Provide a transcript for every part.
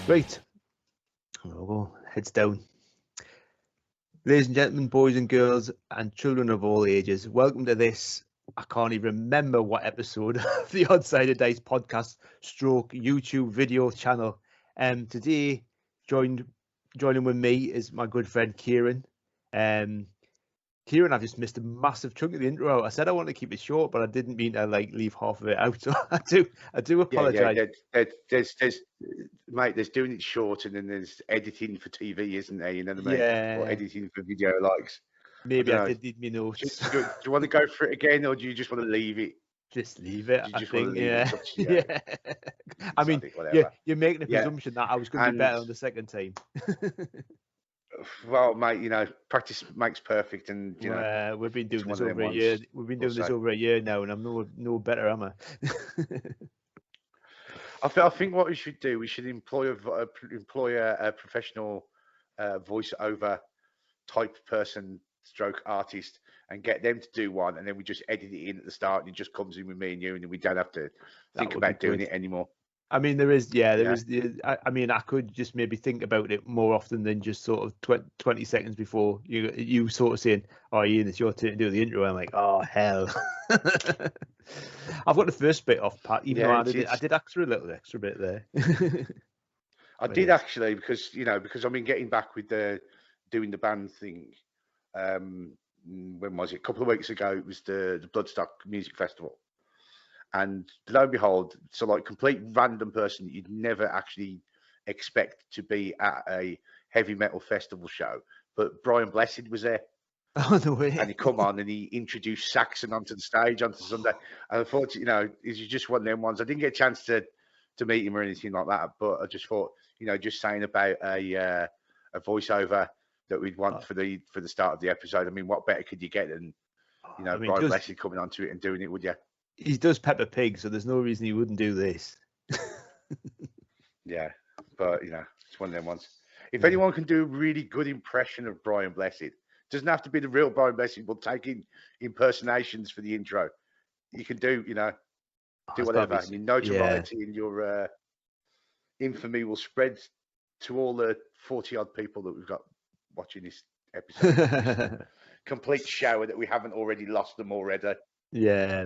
Right, we'll go heads down. Ladies and gentlemen, boys and girls, and children of all ages, welcome to this. I can't even remember what episode of the Odd Side of Dice podcast stroke YouTube video channel. Today, joining with me is my good friend Kieran. Kieran, I've just missed a massive chunk of the intro. I said I want to keep it short, but I didn't mean to leave half of it out. So I do apologise. Mate, there's doing it short, and then there's editing for TV, isn't there? You know what I mean? Yeah. Or editing for video likes. Maybe I did need me notes. Do you want to go for it again, or do you just want to leave it? Just leave it. I think, yeah. I mean, you're making a presumption that I was going to be better on the second time. Well, mate, you know, practice makes perfect, and you know, we've been doing this over a year. We've been doing this over a year now, and I'm no better, am I? I think what we should do, we should employ a professional voiceover type person, stroke artist, and get them to do one, and then we just edit it in at the start, and it just comes in with me and you, and then we don't have to think about doing it anymore. I mean, there is. I mean, I could just maybe think about it more often than just sort of 20 seconds before you sort of saying, "Oh, Ian, it's your turn to do the intro." I'm like, "Oh hell!" I've got the first bit off, Pat. Even though I did ask for a little extra bit there. I did actually, because I've been getting back with doing the band thing. When was it? A couple of weeks ago. It was the Bloodstock Music Festival. And lo and behold, so like complete random person that you'd never actually expect to be at a heavy metal festival show, but Brian Blessed was there. Oh, no way. And he come on and he introduced Saxon onto the stage onto Sunday. And I thought, is just one of them ones. I didn't get a chance to meet him or anything like that, but I just thought, just saying about a voiceover that we'd want for the start of the episode. I mean, what better could you get than Brian Blessed coming onto it and doing it, would you? He does Peppa Pig, so there's no reason he wouldn't do this. Yeah, but it's one of them ones. If anyone can do a really good impression of Brian Blessed, doesn't have to be the real Brian Blessed. We'll take in impersonations for the intro. You can do, do whatever. Your notoriety and your infamy will spread to all the 40-odd people that we've got watching this episode. Complete shower that we haven't already lost them already. Yeah.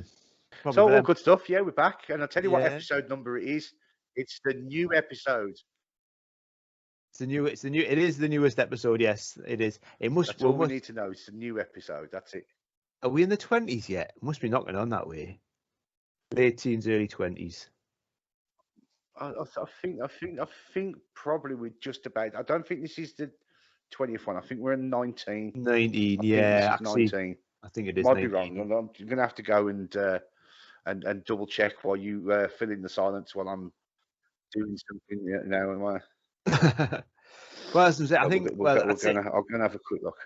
Probably so all good stuff. Yeah, we're back, and I'll tell you what episode number it is. It's the new episode. It is the newest episode. Yes, it is. It must. That's all we need to know. It's the new episode. That's it. Are we in the 20s yet? Must be knocking on that way. Late teens, early 20s. I think probably we're just about. I don't think this is the 20th one. I think we're in 19. 19. Yeah, actually, 19. I think it is. Might be wrong. I'm going to have to go and double check while you fill in the silence while I'm doing something now. Well, as I think I'm going to have a quick look.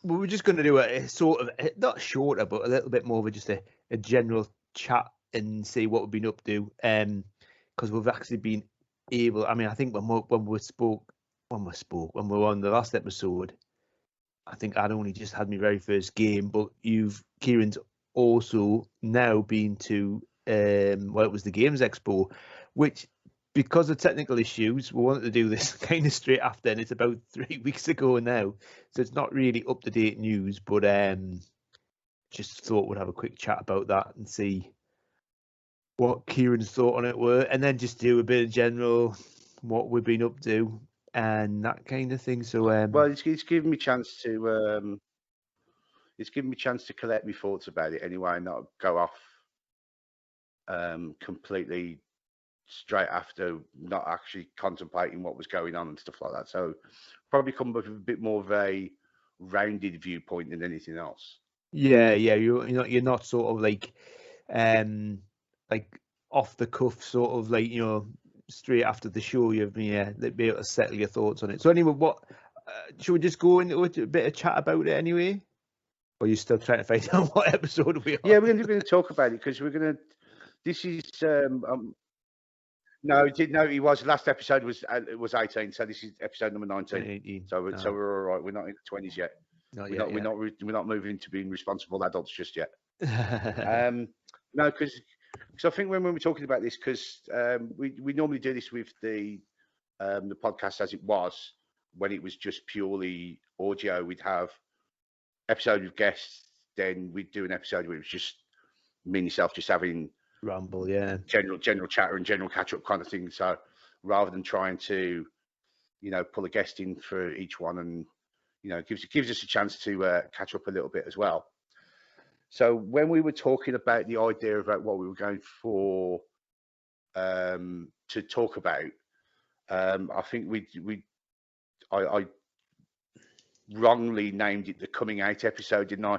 Well, we're just going to do a sort of not shorter, but a little bit more of just a general chat and see what we've been up to. Because we've actually been able. I mean, I think when we were on the last episode, I think I'd only just had my very first game, but Kieran's also now been to it was the Games Expo, which, because of technical issues, we wanted to do this kind of straight after, and it's about 3 weeks ago now, so it's not really up to date news, but just thought we'd have a quick chat about that and see what Kieran's thought on it were, and then just do a bit of general what we've been up to and that kind of thing. So well, it's given me a chance to collect my thoughts about it anyway, and not go off completely straight after, not actually contemplating what was going on and stuff like that. So probably come up with a bit more of a rounded viewpoint than anything else. Yeah, you're not sort of like off the cuff, sort of like straight after the show. You've been be able to settle your thoughts on it. So anyway, what should we just go into a bit of chat about it anyway? Or are you still trying to find out what episode we are? Yeah, we're going to talk about it because we're going to. This is no, it was last episode was 18, so this is episode number 19. 18. So we're all right. We're not in the 20s yet. We're not moving into being responsible adults just yet. No, because I think when we're talking about this, because we normally do this with the the podcast as it was when it was just purely audio. We'd have episode with guests, then we'd do an episode where it was just me and yourself just having Ramble, yeah. general chatter and general catch up kind of thing. So rather than trying to, pull a guest in for each one, and gives us a chance to catch up a little bit as well. So when we were talking about the idea about what we were going for to talk about, I think I wrongly named it the coming out episode, didn't I?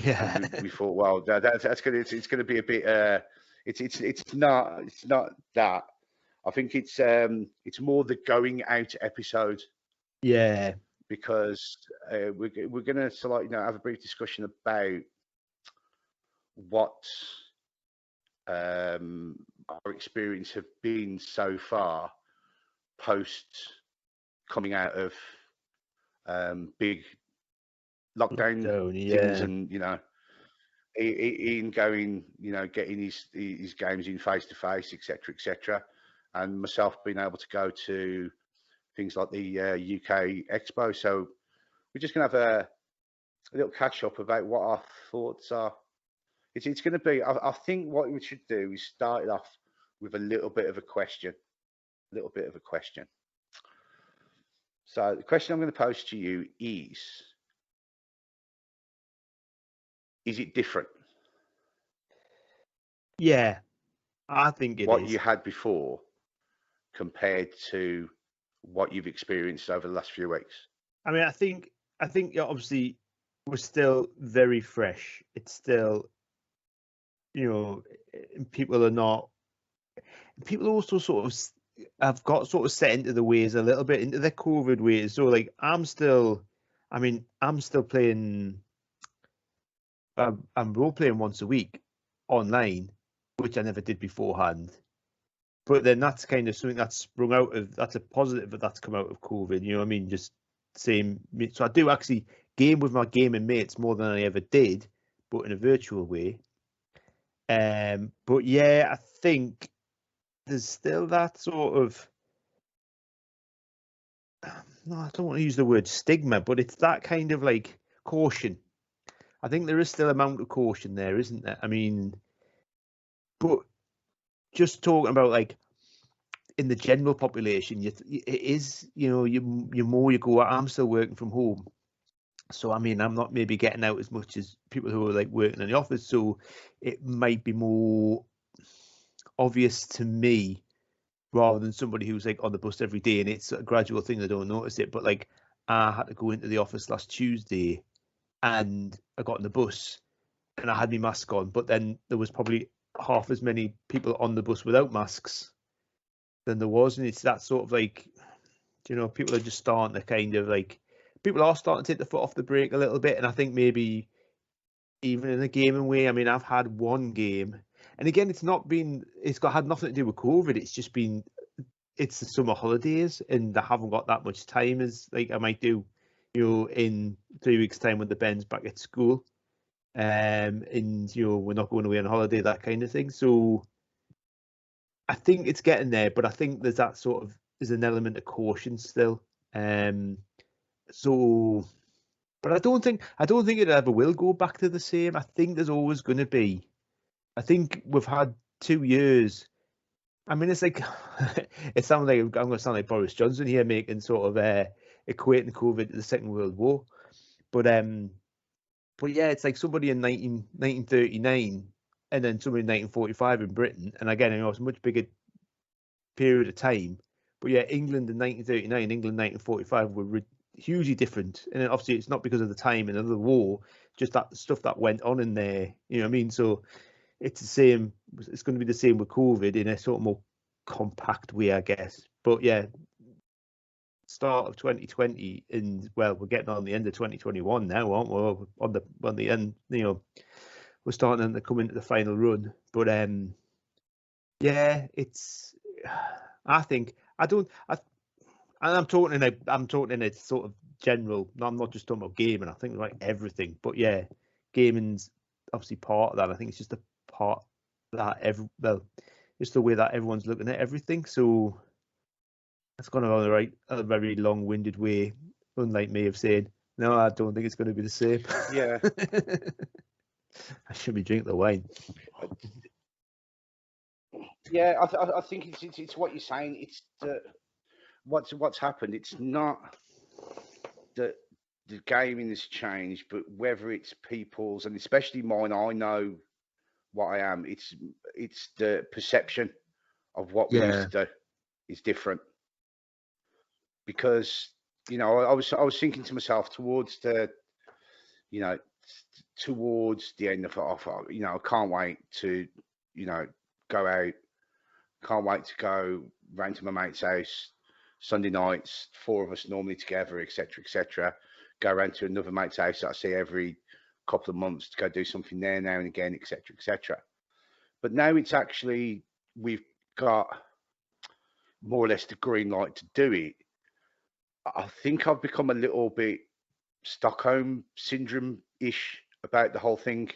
Yeah. We thought, well, it's going to be a bit. It's not that. I think it's more the going out episode. Yeah. Because we're going to have a brief discussion about what our experience have been so far post coming out of big lockdown things, and Ian going, getting his games in face to face, etc., and myself being able to go to things like the UK Expo. So we're just going to have a little catch up about what our thoughts are. It's going to be, I think what we should do is start it off with a little bit of a question. So the question I'm going to pose to you is it different? Yeah, I think what you had before compared to what you've experienced over the last few weeks? I mean, I think obviously we're still very fresh. It's still, people also sort of have got sort of set into the ways a little bit, into their COVID ways. So like I'm still playing. I'm role playing once a week online, which I never did beforehand. But then that's kind of something that's sprung out of, that's a positive that's come out of COVID. You know what I mean? Just same. So I do actually game with my gaming mates more than I ever did, but in a virtual way. But yeah, I think there's still that sort of, no, I don't want to use the word stigma, but it's that kind of like caution. I think there is still an amount of caution there, isn't there? I mean, but just talking about like in the general population, it is, you more you go out. I'm still working from home, so I mean, I'm not maybe getting out as much as people who are like working in the office, so it might be more obvious to me rather than somebody who's like on the bus every day and it's a gradual thing, they don't notice it. But like I had to go into the office last Tuesday and I got on the bus and I had my mask on, but then there was probably half as many people on the bus without masks than there was. And it's that sort of like, people are just starting to kind of like, people are starting to take the foot off the brake a little bit. And I think maybe even in a gaming way, I mean, I've had one game, and again, it's had nothing to do with COVID. It's just been, it's the summer holidays and I haven't got that much time as like I might do, in 3 weeks time when the Ben's back at school. And we're not going away on holiday, that kind of thing. So I think it's getting there, but I think there's that sort of, there's an element of caution still. So, but I don't think it ever will go back to the same. I think there's always going to be. I think we've had 2 years. I mean, it's like it sounds like I'm going to sound like Boris Johnson here, making sort of equating COVID to the Second World War. But yeah, it's like somebody in 1939 and then somebody in 1945 in Britain. And again, it's a much bigger period of time. But yeah, England in 1939, England in 1945 were hugely different. And obviously it's not because of the timing of the war, just that stuff that went on in there. You know what I mean? So it's the same. It's going to be the same with COVID in a sort of more compact way, I guess. But yeah, start of 2020, and well, we're getting on the end of 2021 now, aren't we? On the end, we're starting to come into the final run. But yeah, it's. I think and I'm talking in a sort of general. I'm not just talking about gaming. I think like everything. But yeah, gaming's obviously part of that. I think it's just a part that it's the way that everyone's looking at everything. So That's gone on a very long-winded way, unlike me of saying, no, I don't think it's going to be the same. Yeah. I should be drinking the wine. Yeah, I think it's what you're saying. It's what's happened. It's not that the gaming has changed, but whether it's people's, and especially mine, I know what I am. It's the perception of what we used to do is different. Because I was thinking to myself towards the towards the end of it, I can't wait to go out. Can't wait to go round to my mate's house Sunday nights, 4 of us normally together, etc., etc. Go round to another mate's house that I see every couple of months to go do something there now and again, etc., etc. But now it's actually we've got more or less the green light to do it. I think I've become a little bit Stockholm syndrome-ish about the whole thing.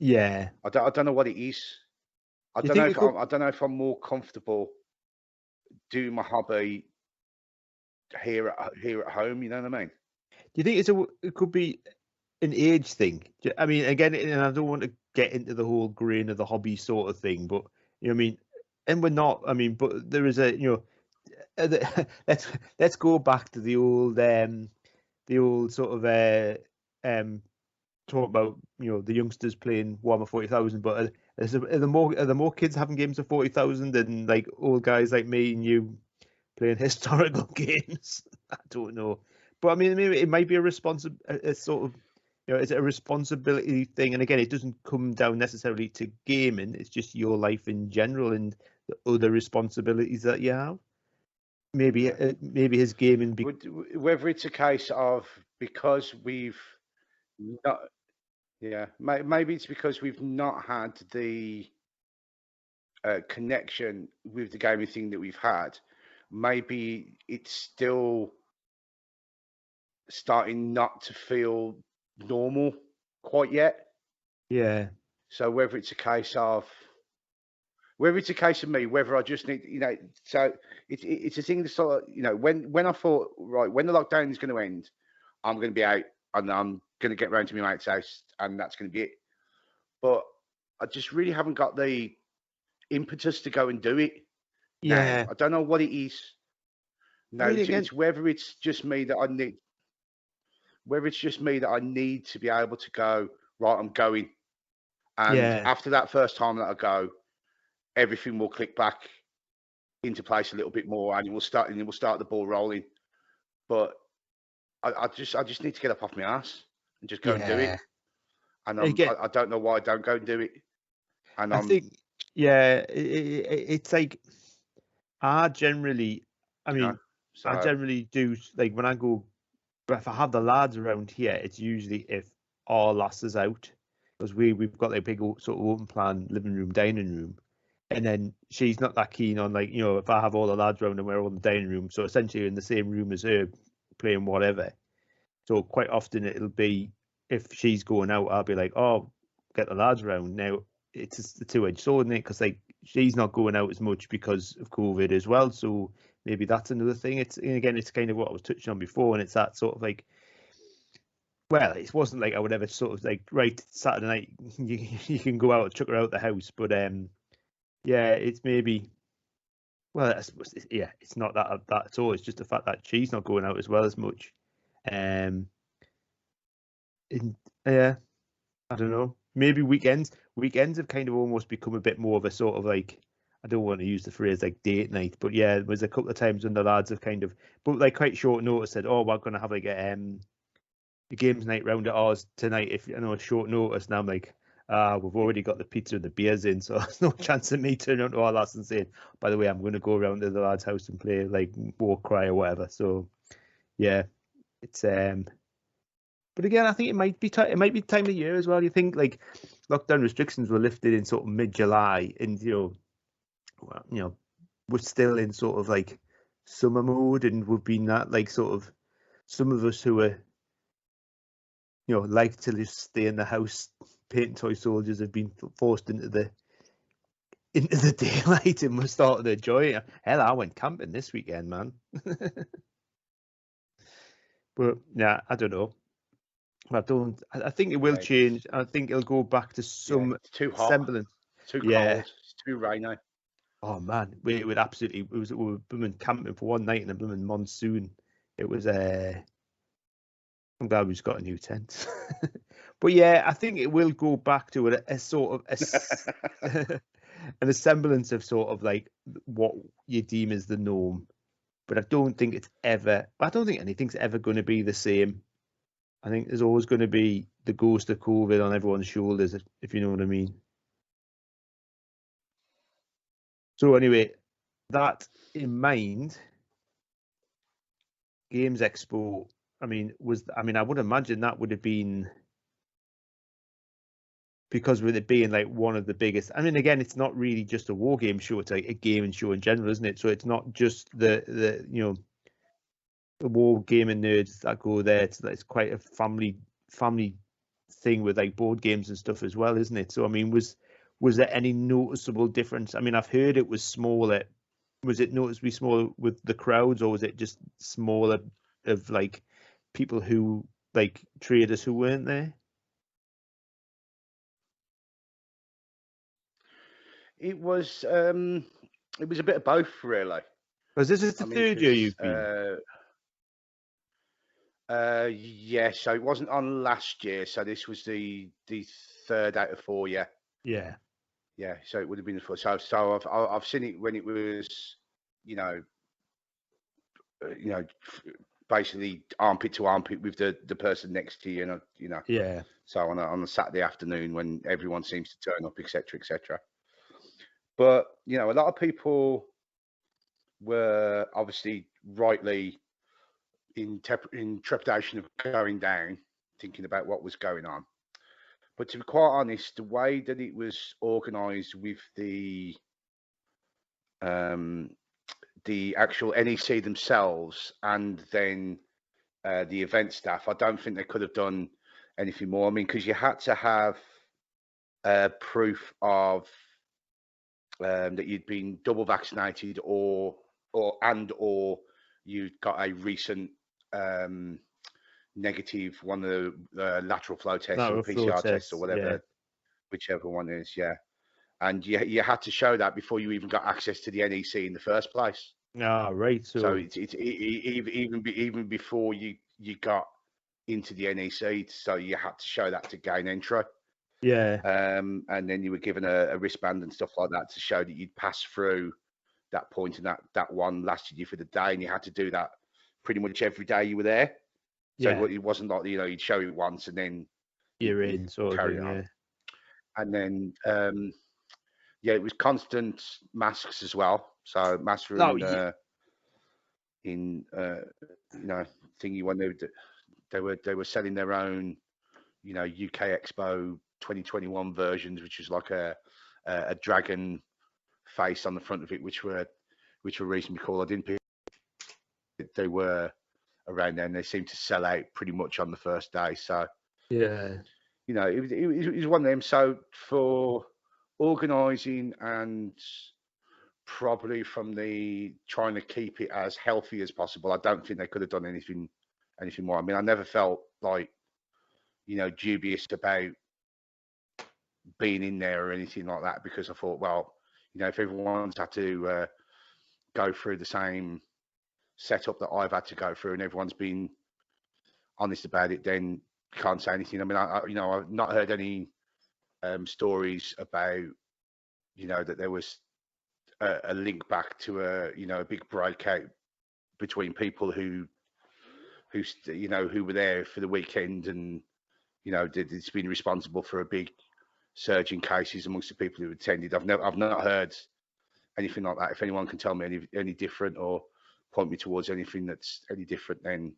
Yeah. I don't know what it is. I don't know if I'm more comfortable doing my hobby here at home. You know what I mean? Do you think it could be an age thing? I mean, again, and I don't want to get into the whole grain of the hobby sort of thing, but you know what I mean. And we're not. I mean, but there is let's go back to the old sort of talk about the youngsters playing Warhammer 40,000, but are the more kids having games of 40,000 than like old guys like me and you playing historical games? I don't know, but I mean, maybe it might be a sort of it's a responsibility thing, and again, it doesn't come down necessarily to gaming. It's just your life in general and the other responsibilities that you have. Maybe his gaming. Whether it's a case of because we've not, maybe it's because we've not had the connection with the gaming thing that we've had. Maybe it's still starting not to feel normal quite yet. Yeah. So whether it's a case of me, whether I just need, so it's a thing that sort of, when I thought, right, when the lockdown is going to end, I'm going to be out and I'm going to get round to my mate's house and that's going to be it. But I just really haven't got the impetus to go and do it. Yeah. Now. I don't know what it is. No, I mean, it's whether it's just me that I need, to be able to go, right, I'm going. And after that first time that I go, everything will click back into place a little bit more, and it will start the ball rolling. But I just need to get up off my ass and just go and do it. And I don't know why I don't go and do it. And I think, it's like I generally do, like when I go, if I have the lads around here, it's usually if our lass is out, because we've got a big sort of open plan living room, dining room, and then she's not that keen on, like, if I have all the lads around and we're all in the dining room, so essentially in the same room as her playing whatever. So quite often it'll be, if she's going out, I'll be like, oh, get the lads around. Now it's the two-edged sword, isn't it? Because like she's not going out as much because of COVID as well. So maybe that's another thing. It's kind of what I was touching on before, and it's that sort of like, well, it wasn't like I would ever sort of like, right, Saturday night you can go out and chuck her out the house, but it's maybe, well, I suppose, it's not that at all. It's just the fact that she's not going out as well as much. I don't know. Maybe weekends have kind of almost become a bit more of a sort of like, I don't want to use the phrase like date night, but yeah, there was a couple of times when the lads have kind of, but like quite short notice, said, oh, we're going to have like a games night round at ours tonight, if short notice. And I'm like, we've already got the pizza and the beers in, so there's no chance of me turning on to our lads and saying, by the way, I'm going to go around to the lads' house and play like Warcry or whatever. So yeah, it's but again, I think it might be time of year as well. You think like lockdown restrictions were lifted in sort of mid-July, and we're still in sort of like summer mode, and we've been that like sort of, some of us who are like to just stay in the house painting toy soldiers have been forced into the into the daylight and we're starting to enjoy it. Hell, I went camping this weekend, man. But yeah, I don't know. I think it will change. I think it'll go back to some it's too hot, semblance. too Yeah. cold, it's too rainy. Oh man, we would absolutely. We were blooming camping for one night in a blooming monsoon. It was I'm glad we just got a new tent. But yeah, I think it will go back to a sort of an semblance of sort of like what you deem as the norm. But I don't think anything's ever going to be the same. I think there's always going to be the ghost of COVID on everyone's shoulders, if you know what I mean. So anyway, that in mind, Games Expo, I would imagine that would have been, because with it being like one of the biggest, I mean, again, it's not really just a war game show, it's like a gaming show in general, isn't it? So it's not just the war gaming nerds that go there. It's quite a family thing with like board games and stuff as well, isn't it? So I mean, was there any noticeable difference? I mean, I've heard it was smaller. Was it noticeably smaller with the crowds, or was it just smaller of like people who like traders who weren't there? It was a bit of both, really. Because this is the third year you've been. Yeah, so it wasn't on last year, so this was the third out of 4 year. Yeah. So it would have been the fourth. So I've seen it when it was, basically armpit to armpit with the person next to you, Yeah. So on a Saturday afternoon when everyone seems to turn up, etc., etc. But a lot of people were obviously rightly in trepidation of going down, thinking about what was going on. But to be quite honest, the way that it was organised with the actual NEC themselves and then the event staff, I don't think they could have done anything more. I mean, because you had to have proof of that you'd been double vaccinated or you'd got a recent negative one of the lateral flow tests or PCR tests or whatever, whichever one is, and you had to show that before you even got access to the NEC in the first place. Right. So it's even before you got into the NEC, so you had to show that to gain entry. Yeah. And then you were given a wristband and stuff like that to show that you'd passed through that point, and that one lasted you for the day, and you had to do that pretty much every day you were there. So it wasn't like you'd show it once and then you're in sort of thing, on. And then it was constant masks as well. So masks were in thingy when they were selling their own UK Expo 2021 versions, which was like a dragon face on the front of it, which were reasonably cool. I didn't pick. They were around there, and they seemed to sell out pretty much on the first day. So it was one of them. So for organising and probably from the trying to keep it as healthy as possible, I don't think they could have done anything more. I mean, I never felt like dubious about being in there or anything like that, because I thought, well, if everyone's had to go through the same setup that I've had to go through and everyone's been honest about it, then can't say anything. I mean, I've not heard any stories about that there was a link back to a big breakout between people who were there for the weekend, and it's been responsible for a big surge in cases amongst the people who attended. I've not heard anything like that. If anyone can tell me any different or point me towards anything that's any different, then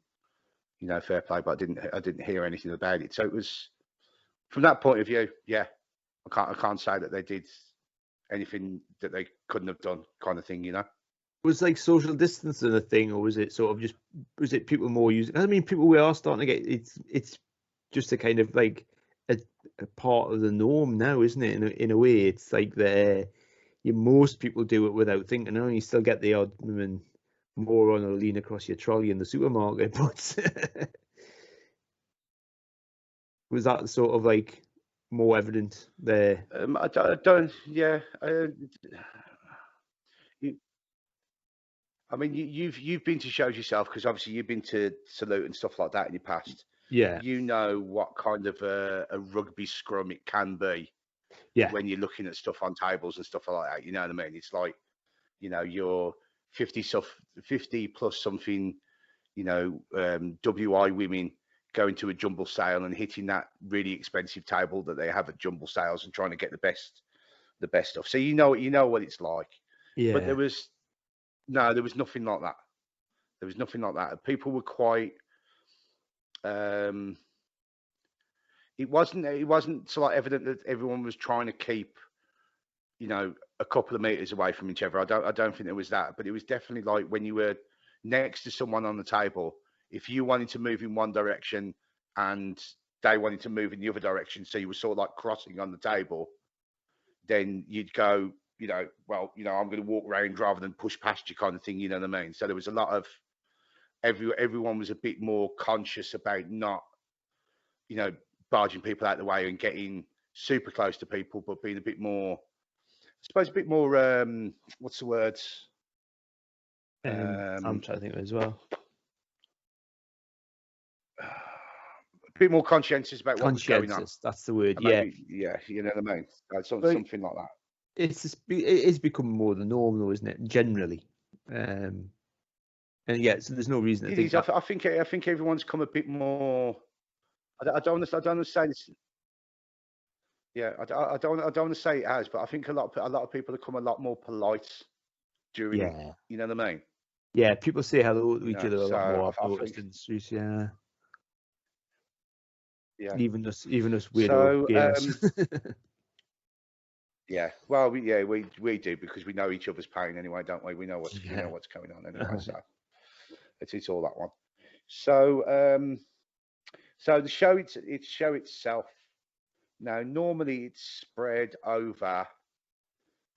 fair play. But I didn't hear anything about it. So it was, from that point of view, I can't say that they did anything that they couldn't have done, kind of thing. Was like social distancing a thing, or was it sort of was it people more using? I mean, people, we are starting to get it's just a kind of like a part of the norm now, isn't it? In a way, it's like most people do it without thinking. I know you still get the odd moron or lean across your trolley in the supermarket, but was that sort of like more evident there? I don't. Yeah. I mean, you've been to shows yourself, because obviously you've been to Salute and stuff like that in your past. Yeah, You know what kind of a rugby scrum it can be yeah, when you're looking at stuff on tables and stuff like that. You know what I mean? It's like, you're 50 plus something, WI women going to a jumble sale and hitting that really expensive table that they have at jumble sales and trying to get the best stuff. So you know what it's like. But yeah, there was nothing like that. There was nothing like that. People were quite. It wasn't so like evident that everyone was trying to keep, a couple of meters away from each other. I don't think there was that, but it was definitely like when you were next to someone on the table, if you wanted to move in one direction and they wanted to move in the other direction, so you were sort of like crossing on the table, then you'd go, well, I'm going to walk around rather than push past you, kind of thing. You know what I mean? So there was a lot of everyone was a bit more conscious about not, barging people out the way and getting super close to people, but being a bit more, I suppose, a bit more, what's the word? I'm trying to think as well. A bit more conscientious about what was going on. That's the word. Maybe, yeah, you know what I mean? Something like that. It's become more the norm, though, isn't it? Generally, and yeah, so there's no reason to think. I think everyone's come a bit more. I don't want to say this. Yeah, I don't want to say it has, but I think a lot of people have come a lot more polite during it. You know what I mean? Yeah, people say hello to each other a lot more. I've noticed in the streets. Yeah. Even us weirdo gamers. Yeah, well, we do, because we know each other's pain anyway, don't we? We know what's going on anyway. So it's all that one. So so the show itself. Now, normally it's spread over,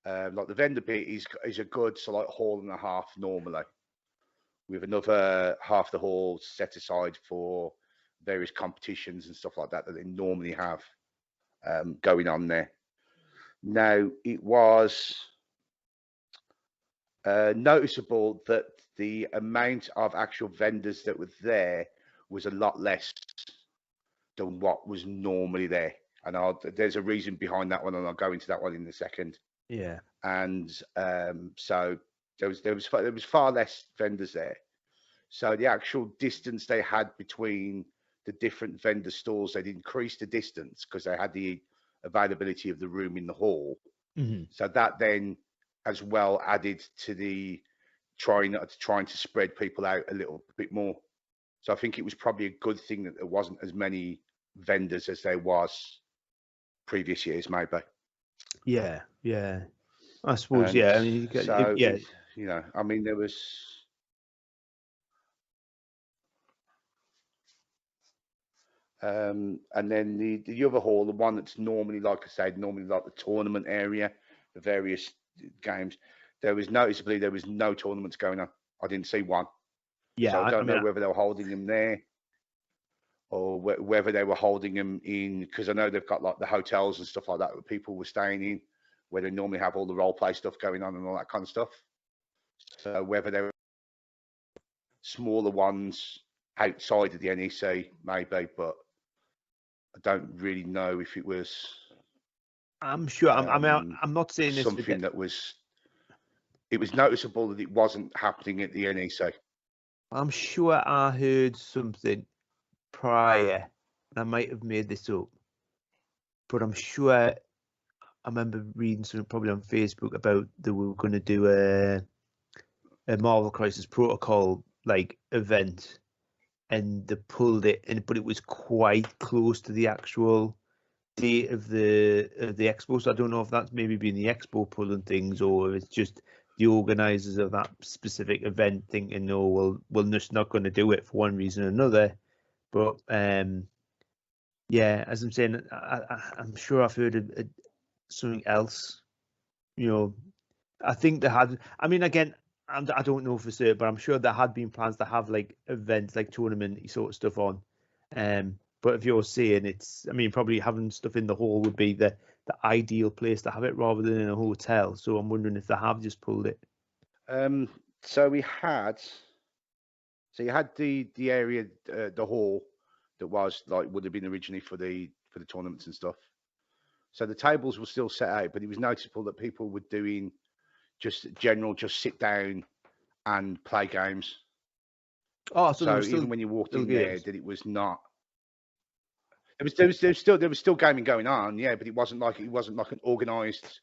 like the vendor bit is a good, so like hall and a half normally, with another half the hall set aside for various competitions and stuff like that they normally have going on there. Now, it was noticeable that the amount of actual vendors that were there was a lot less than what was normally there. And there's a reason behind that one, and I'll go into that one in a second. Yeah. And so there was far less vendors there. So the actual distance they had between the different vendor stalls, they'd increased the distance because they had the availability of the room in the hall. Mm-hmm. So that then as well added to the trying to spread people out a little bit more. So I think it was probably a good thing that there wasn't as many vendors as there was previous years, maybe. Yeah, I suppose. Yeah, I mean, I mean, there was. And then the other hall, the one that's normally, like I said, like the tournament area, the various games, there was no tournaments going on. I didn't see one. Yeah, so I don't know whether they were holding them there or whether they were holding them in, because I know they've got like the hotels and stuff like that where people were staying in, where they normally have all the role play stuff going on and all that kind of stuff. So whether they were smaller ones outside of the NEC, maybe, but I don't really know if it was. I'm sure. I'm not saying this. Something that was. It was noticeable that it wasn't happening at the NEC. I'm sure I heard something prior. I might have made this up, but I'm sure I remember reading something probably on Facebook about they were going to do a Marvel Crisis Protocol like event, and they pulled it, but it was quite close to the actual date of the expo. So I don't know if that's maybe been the expo pulling things, or if it's just the organisers of that specific event thinking, no, we're just not going to do it for one reason or another. But yeah, as I'm saying, I'm sure I've heard something else, I think they had. I mean, again, I don't know for certain, but I'm sure there had been plans to have like events, like tournament sort of stuff on. But if you're saying it's, I mean, probably having stuff in the hall would be the ideal place to have it rather than in a hotel. So I'm wondering if they have just pulled it. So we had, so you had the area, the hall that was like would have been originally for the tournaments and stuff. So the tables were still set out, but it was noticeable that people were doing just sit down and play games. Oh, so So even when you walked in there, games. that it was not. There was still gaming going on, yeah, but it wasn't like an organised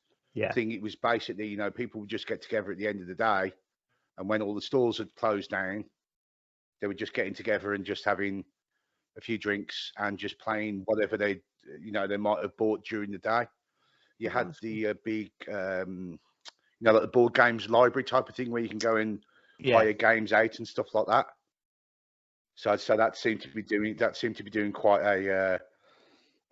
thing. It was basically, you know, people would just get together at the end of the day, and when all the stores had closed down, they were just getting together and just having a few drinks and just playing whatever they might have bought during the day. You had the big, like the board games library type of thing where you can go and buy your games out and stuff like that. So that seemed to be doing quite a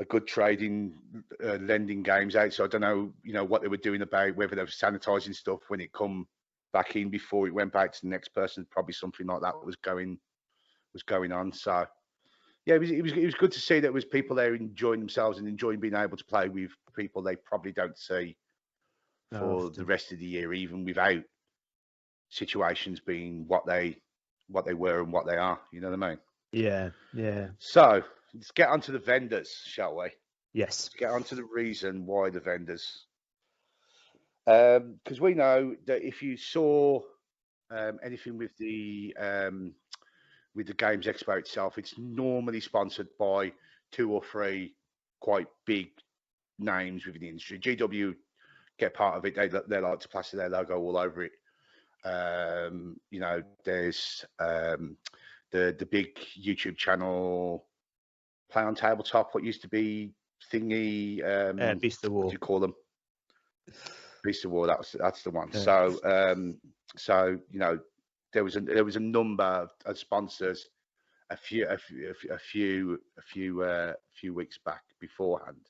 good trading, lending games out. So I don't know, what they were doing about whether they were sanitizing stuff when it come back in before it went back to the next person. Probably something like that was going on. So yeah, it was good to see that there was people there enjoying themselves and enjoying being able to play with people they probably don't see for the rest of the year, even without situations being what they were and what they are. You know what I mean? Yeah. So let's get onto the vendors, shall we? Yes. Let's get onto the reason why the vendors. Because we know that if you saw anything with the Games Expo itself, it's normally sponsored by 2 or 3 quite big names within the industry. GW get part of it; they like to plaster their logo all over it. There's the big YouTube channel, Play on Tabletop, what used to be Thingy, Beast of War. What do you call them? Beast of War. That's the one. So there was a number of sponsors a few weeks back beforehand,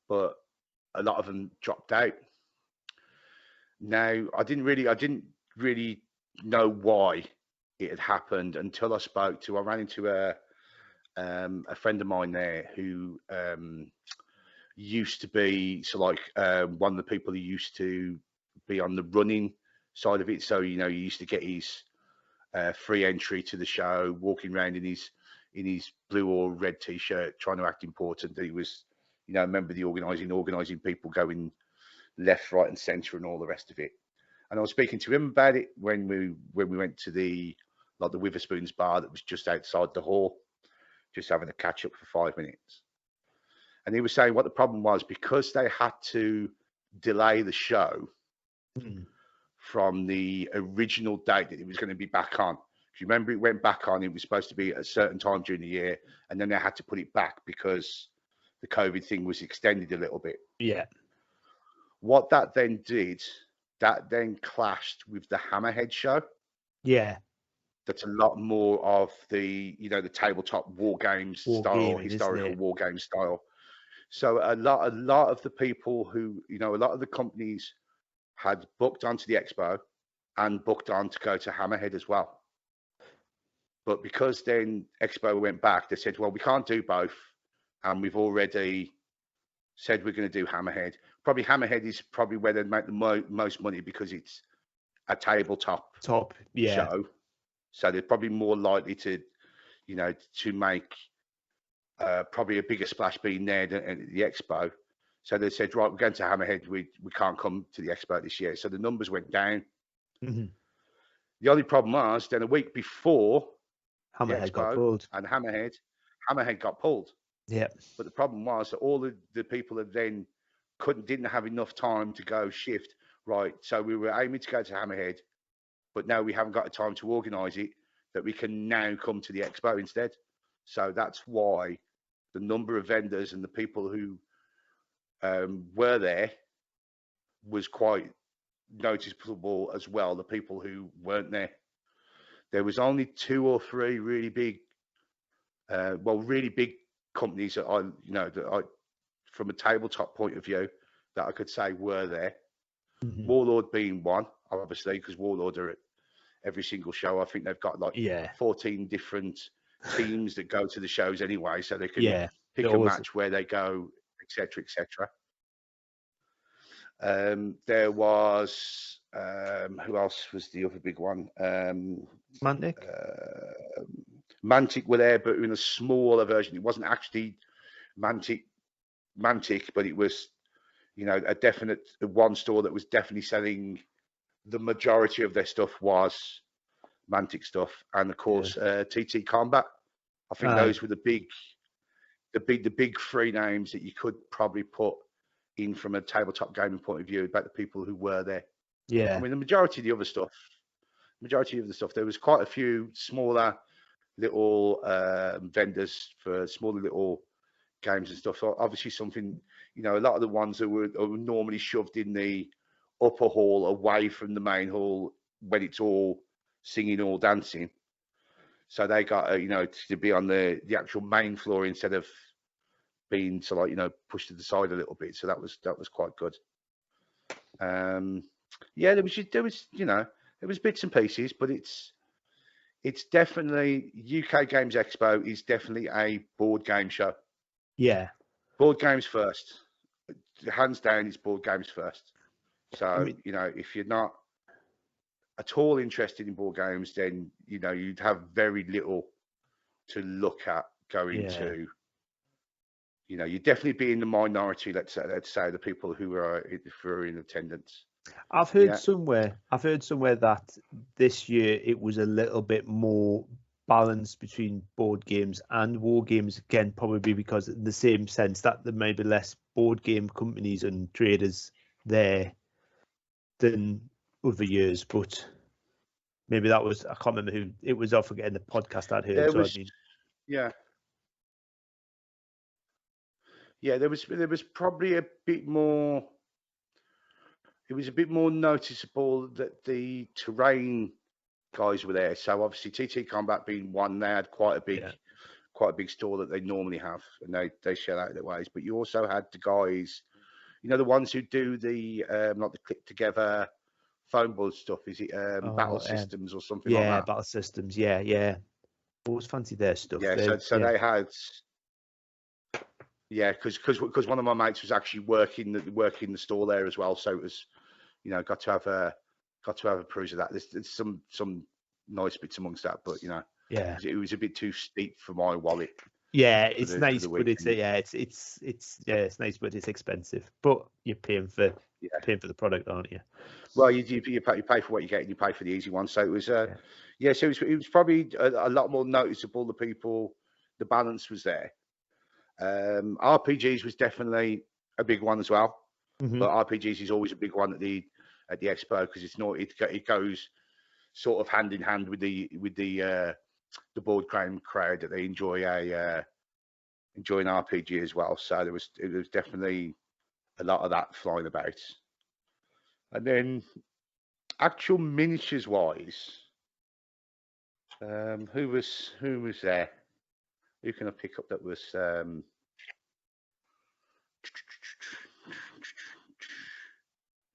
but a lot of them dropped out. Now I didn't really know why it had happened until I ran into a friend of mine there who used to be one of the people who used to be on the running side of it. So he used to get his free entry to the show, walking around in his blue or red t-shirt, trying to act important. That he was, a member of the organising people going left, right, and centre, and all the rest of it. And I was speaking to him about it when we went to the Witherspoons bar that was just outside the hall, just having a catch up for 5 minutes. And he was saying what the problem was, because they had to delay the show from the original date that it was going to be back on. If you remember, it went back on. It was supposed to be at a certain time during the year, and then they had to put it back because the COVID thing was extended a little bit. Yeah. What that then did, that then clashed with the Hammerhead show. Yeah. That's a lot more of the, the tabletop war games style, historical war game style. So a lot of the people who, a lot of the companies had booked onto the expo and booked on to go to Hammerhead as well. But because then Expo went back, they said, well, we can't do both. And we've already said we're going to do Hammerhead. Probably Hammerhead is probably where they make the most money because it's a tabletop show. So they're probably more likely to, to make probably a bigger splash being there than at the Expo. So they said, right, we're going to Hammerhead. We can't come to the Expo this year. So the numbers went down. Mm-hmm. The only problem was then a week before Hammerhead got pulled. And Hammerhead got pulled. Yeah. But the problem was that all the people that then didn't have enough time to go shift. Right. So we were aiming to go to Hammerhead, but now we haven't got the time to organise it, that we can now come to the Expo instead. So that's why the number of vendors and the people who were there was quite noticeable as well. The people who weren't there, there was only 2 or 3 really big, really big companies that I, from a tabletop point of view, that I could say were there. Warlord being one, obviously, because Warlord are at every single show. I think they've got like 14 different teams that go to the shows anyway, so they can pick a match where they go, etc., etc. There was who else was the other big one? Mantic. Mantic were there, but in a smaller version. It wasn't actually Mantic, but it was, you know, a definite one store that was definitely selling the majority of their stuff was Mantic stuff, and of course TT Combat. I think those were the big three names that you could probably put in from a tabletop gaming point of view about the people who were there. Yeah, I mean, the majority of the stuff, there was quite a few smaller little vendors for smaller little games and stuff. So obviously something, you know, a lot of the ones that were normally shoved in the upper hall away from the main hall when it's all singing or dancing. So they got, you know, to be on the actual main floor instead of being to, like, you know, pushed to the side a little bit. So that was quite good. Yeah, there was, you know, there was bits and pieces, but it's definitely, UK Games Expo is definitely a board game show. Yeah. Board games first. Hands down, it's board games first. So, I mean, you know, if you're not at all interested in board games, then, you know, you'd have very little to look at going to. You know, you'd definitely be in the minority, let's say the people who are in attendance. I've heard somewhere that this year it was a little bit more balanced between board games and war games, again probably because in the same sense that there may be less board game companies and traders there than other years, but maybe that was, I can't remember who it was, I forget, in the podcast I'd heard. There was probably a bit more. It was a bit more noticeable that the terrain guys were there. So obviously TT Combat being one, they had quite a big store that they normally have, and they shell out their ways. But you also had the guys, you know, the ones who do the like the click together phone board stuff. Is it Battle Systems or something like that? Yeah, Battle Systems. Yeah. Always fancy their stuff. Yeah, so they had. Yeah, because one of my mates was actually working the store there as well, so it was, you know, got to have a peruse of that. There's some nice bits amongst that, but, you know, it was a bit too steep for my wallet. Yeah, it's nice, but it's nice, but it's expensive. But you're paying for the product, aren't you? Well, you pay for what you get, and you pay for the easy one. So it was so it was probably a lot more noticeable. The balance was there. RPGs was definitely a big one as well, but RPGs is always a big one at the expo because it goes sort of hand in hand with the board game crowd that they enjoy an RPG as well. So it was definitely a lot of that flying about. And then actual miniatures wise, who was there? Who can I pick up that was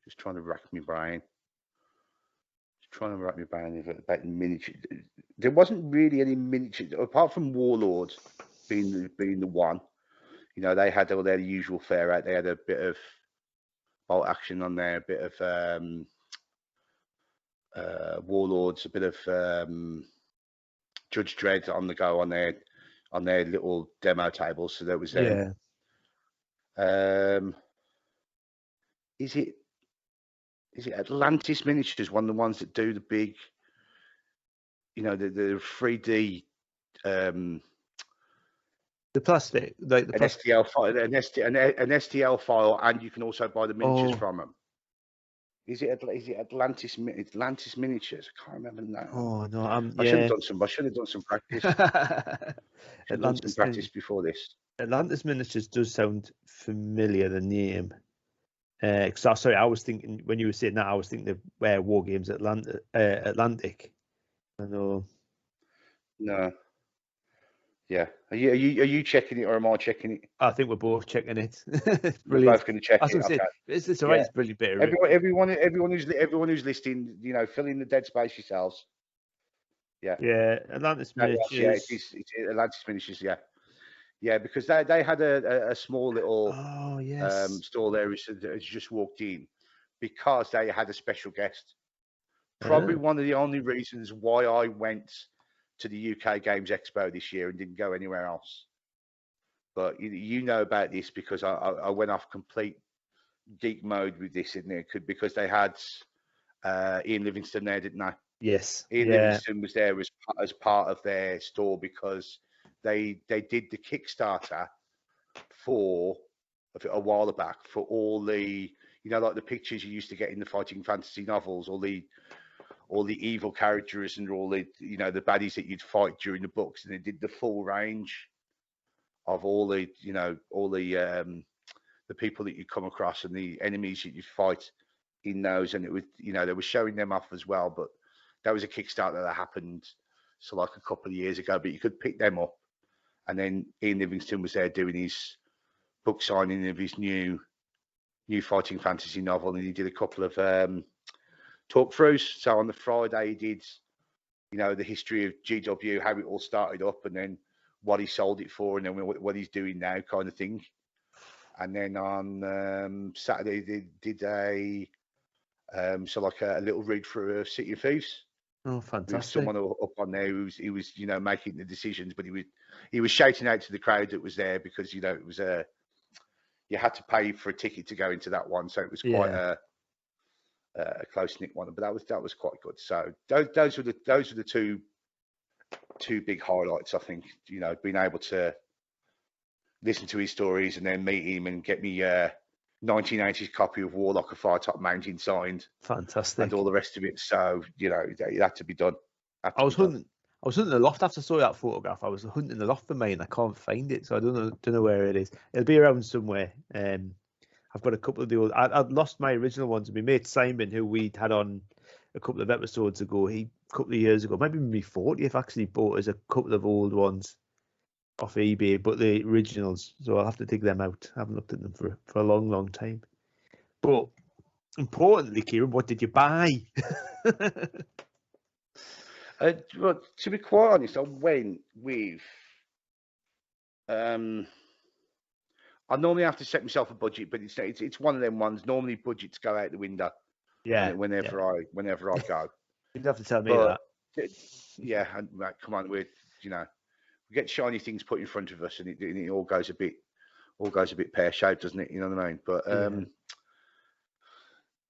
just trying to rack my brain. About miniature. There wasn't really any miniature apart from Warlord being the one. You know, they had all their usual fare out. They had a bit of bolt action on there, a bit of Warlords, a bit of Judge Dredd on the go on their little demo tables. So there was them. Is it Atlantis Miniatures, one of the ones that do the big, you know, the 3D the plastic, like the STL file, an STL file, and you can also buy the miniatures from them. Is it Atlantis Miniatures? I can't remember that. Oh no, I should have done some practice. Atlantis practice before this. Atlantis Miniatures does sound familiar, the name. Because I was thinking when you were saying that, I was thinking of where War Games Atlantic. I know. No. Yeah. Are you checking it or am I checking it? I think we're both checking it. We're Brilliant. both going to check As I it. said, Okay. it's all right. Yeah. It's a brilliant bit of Everyone who's listening, fill in the dead space yourselves. Yeah. Yeah, Atlantis No, yes, yeah, miniatures. it's Atlantis finishes. Yeah. Yeah, because they had a small little Oh yes. store there as just walked in because they had a special guest. Probably Ah, one of the only reasons why I went to the UK Games Expo this year and didn't go anywhere else. But you know about this because I went off complete geek mode with this, isn't it? Because they had Ian Livingston there, didn't they? yes. Ian Yeah. Livingston was there as part of their store because they did the Kickstarter for a while back for all the like the pictures you used to get in the fighting fantasy novels, all the evil characters and all the the baddies that you'd fight during the books, and they did the full range of all the the people that you come across and the enemies that you fight in those, and it was they were showing them off as well. But that was a Kickstarter that happened so like a couple of years ago, but you could pick them up, and then Ian Livingston was there doing his book signing of his new fighting fantasy novel, and he did a couple of talk throughs. So on the Friday he did the history of GW, how it all started up, and then what he sold it for, and then what he's doing now, kind of thing. And then on Saturday they did a like a little read through of City of Thieves Oh, with fantastic. someone up on there who was making the decisions, but he was shouting out to the crowd that was there because it was you had to pay for a ticket to go into that one, so it was quite Yeah. a close knit one. But that was quite good. So those were the two big highlights, I think. Being able to listen to his stories and then meet him and get me 1980s copy of Warlock of Firetop Mountain signed Fantastic. and all the rest of it. So it had to be done. I was hunting the loft after I saw that photograph. I was hunting the loft for mine. I can't find it, so I don't know where it is. It'll be around somewhere. I've got a couple of the old. I'd lost my original ones. My mate Simon, who we'd had on a couple of episodes ago, a couple of years ago, maybe me 40th, actually bought us a couple of old ones off eBay, but the originals. So I'll have to dig them out. I haven't looked at them for a long time. But importantly, Kieran, what did you buy? Well, to be quite honest, I went with. I normally have to set myself a budget, but it's one of them ones. Normally, budgets go out the window. Yeah. Whenever I go. You don't have to tell me that. Yeah, and come on, we get shiny things put in front of us, and it all goes a bit pear shaped, doesn't it? You know what I mean? But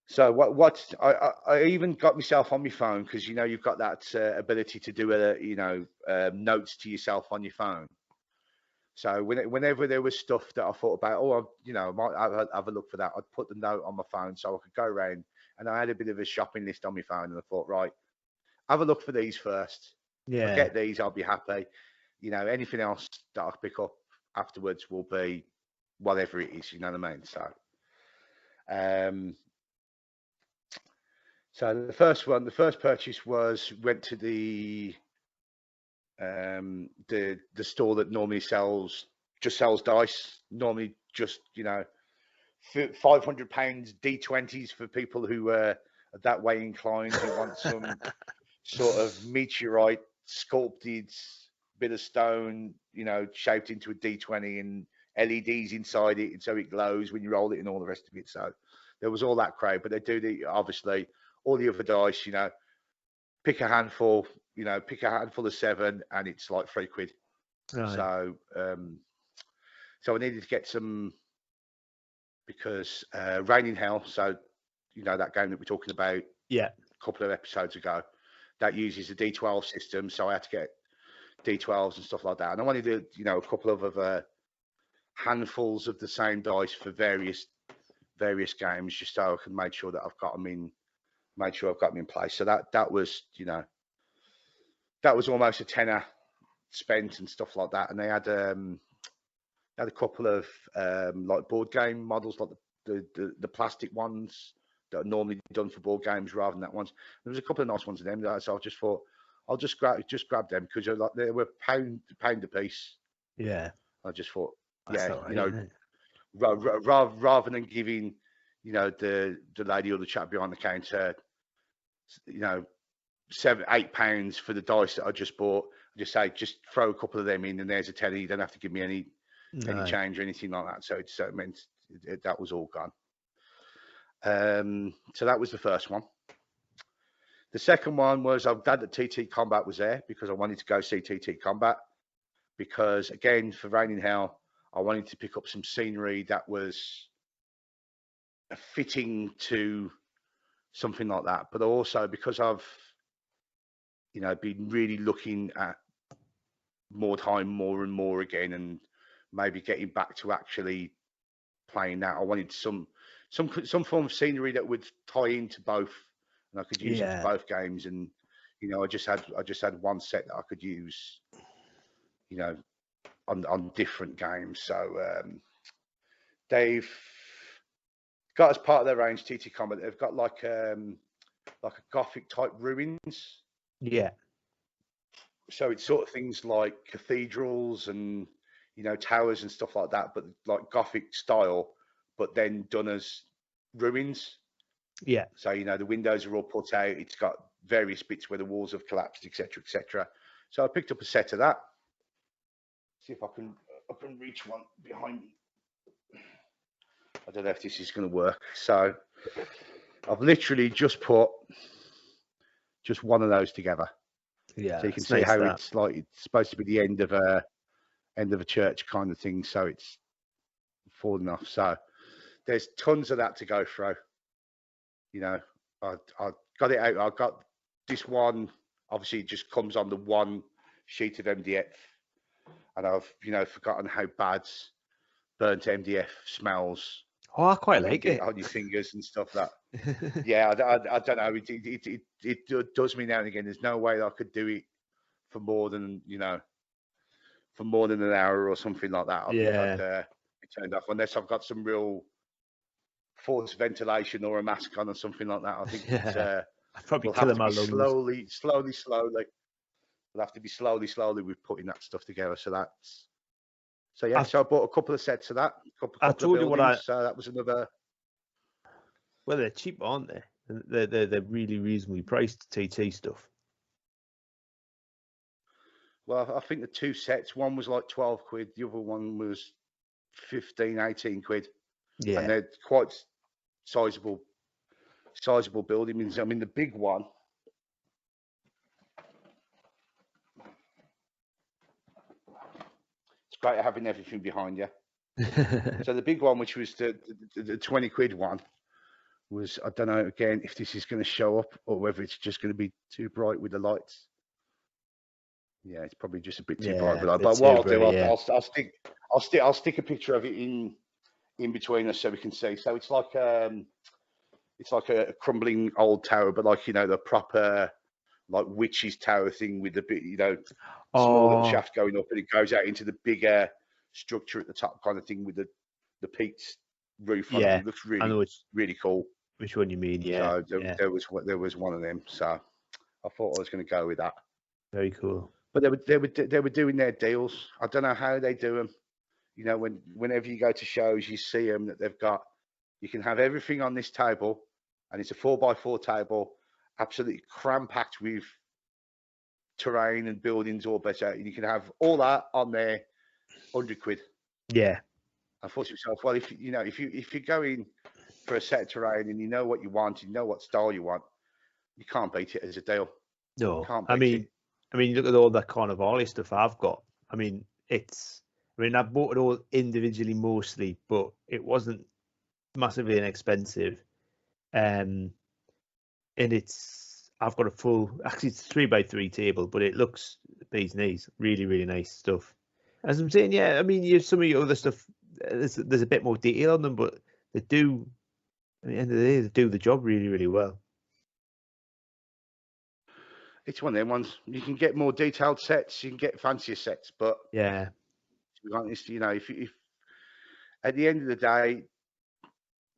so what I even got myself on my phone because you've got that ability to do notes to yourself on your phone. So whenever there was stuff that I thought about, I might have a look for that, I'd put the note on my phone so I could go around, and I had a bit of a shopping list on my phone, and I thought, right, have a look for these first. Yeah. If I get these, I'll be happy. Anything else that I pick up afterwards will be whatever it is. You know what I mean? So the first purchase went to the store that normally sells dice. Normally just £500 D20s for people who are that way inclined, who want some sort of meteorite sculpted bit of stone, shaped into a D20 and LEDs inside it, and so it glows when you roll it and all the rest of it. So there was all that crowd, but they do obviously all the other dice, pick a handful, pick a handful of 7 and it's like £3. Right. So I needed to get some because Rain in Hell, so that game that we're talking about a couple of episodes ago, that uses a D12 system, so I had to get D12s and stuff like that, and I wanted a couple of other handfuls of the same dice for various games, just so I can make sure that I've got them in place. So that was that was almost a tenner spent and stuff like that, and they had a couple of like board game models, like the plastic ones that are normally done for board games rather than that ones. There was a couple of nice ones of them, so I just thought I'll just grab them because like they were pound a piece. Yeah. I just thought, That's yeah, all right, you know, isn't it? rather than giving, you know, the lady or the chap behind the counter, you know, £7-8 for the dice that I just bought, I just say, just throw a couple of them in and there's a tenner. You don't have to give me any change or anything like that. So it meant that was all gone. So that was the first one. The second one was I'm glad that TT Combat was there because I wanted to go see TT Combat because, again, for Rain in Hell, I wanted to pick up some scenery that was fitting to something like that. But also because I've, you know, been really looking at more and more again and maybe getting back to actually playing that. I wanted some form of scenery that would tie into both, and I could use it for both games. And you know, I just had one set that I could use, you know, on different games. So they've got, as part of their range, TT Combat, they've got like a Gothic type ruins. Yeah. So it's sort of things like cathedrals and, you know, towers and stuff like that, but like Gothic style, but then done as ruins. Yeah. So, you know, the windows are all put out. It's got various bits where the walls have collapsed, etc., etc. So I picked up a set of that. See if I can reach one behind me. I don't know if this is going to work. So I've literally just put just one of those together. Yeah. So you can see how it's like it's supposed to be the end of a church kind of thing. So it's fallen off. So there's tons of that to go through. You know, I got it out. I got this one. Obviously, it just comes on the one sheet of MDF, and I've, you know, forgotten how bad burnt MDF smells. Oh, I quite like it on your fingers and stuff. That yeah, I don't know. It does me now and again. There's no way I could do it for more than, you know, for more than an hour or something like that. I think I'd be turned off unless I've got some real forced ventilation or a mask on or something like that. I think it's I'd probably we'll have to my be lungs. slowly. We'll have to be slowly with putting that stuff together. So that's so I bought a couple of sets of that. I told you what so that was another. Well, they're cheap, aren't they? They're really reasonably priced TT stuff. Well, I think the two sets, one was like 12 quid, the other one was 15, 18 quid. Yeah. And they're quite sizable buildings. I mean, the big one, it's great having everything behind you. So the big one, which was the 20 quid one, was, I don't know, again, if this is going to show up or whether it's just going to be too bright with the lights. Yeah, it's probably just a bit too bright. But what I'll do, I'll stick a picture of it in between us so we can see. So it's like a crumbling old tower, but like, you know, the proper like witch's tower thing with the bit, you know, small little shaft going up and it goes out into the bigger structure at the top kind of thing with the peaked roof on it. It looks really cool. Which one you mean? Yeah. So there was one of them. So I thought I was going to go with that. Very cool. But they were doing their deals. I don't know how they do them. You know, whenever you go to shows, you see them that they've got. You can have everything on this table, and it's a 4x4 table, absolutely cram-packed with terrain and buildings all better. And you can have all that on there, 100 quid. Yeah. I thought to myself, well, if you're going for a set of terrain and you know what you want, you know what style you want, you can't beat it as a deal. No, I mean, look at all that Carnivale stuff I've got. I mean, I bought it all individually mostly, but it wasn't massively inexpensive. And I've got a full, actually it's a 3x3 table, but it looks bee's knees, really, really nice stuff. As I'm saying, yeah, I mean, some of your other stuff, there's a bit more detail on them, but they do, at the end of the day, they do the job really, really well. It's one of them ones. You can get more detailed sets, you can get fancier sets, but yeah, to be honest, you know, if at the end of the day,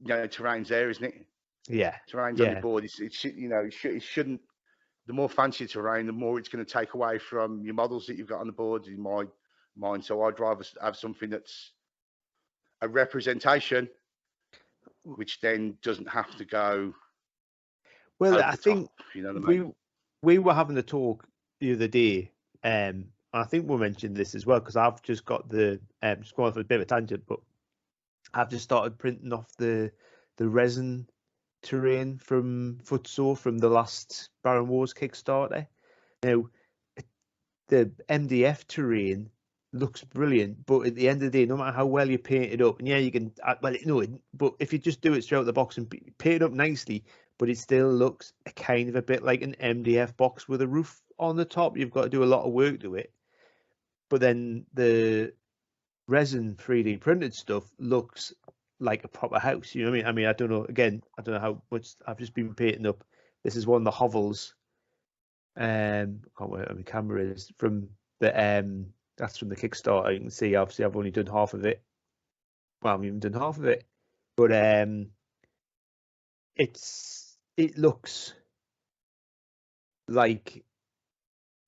you know, terrain's there, isn't it? Yeah, terrain's on your board. It shouldn't the more fancy terrain, the more it's going to take away from your models that you've got on the board. In my mind, so I'd rather have something that's a representation, which then doesn't have to go. Well, over I the think top, you know what I mean? we were having a talk the other day, I think we'll mention this as well because I've just got the just going off a bit of a tangent, but I've just started printing off the resin terrain from Futsal from the last Baron Wars Kickstarter. Now, the MDF terrain looks brilliant, but at the end of the day, no matter how well you paint it up, and yeah, you can but if you just do it straight out the box and paint it up nicely, but it still looks a bit like an MDF box with a roof on the top. You've got to do a lot of work to it. But then the resin 3D printed stuff looks like a proper house. You know what I mean? I mean, I don't know. Again, I don't know how much I've just been painting up. This is one of the hovels. I can't wait on the camera is from the that's from the Kickstarter. You can see obviously I've only done half of it. Well, I haven't even done half of it, but it looks like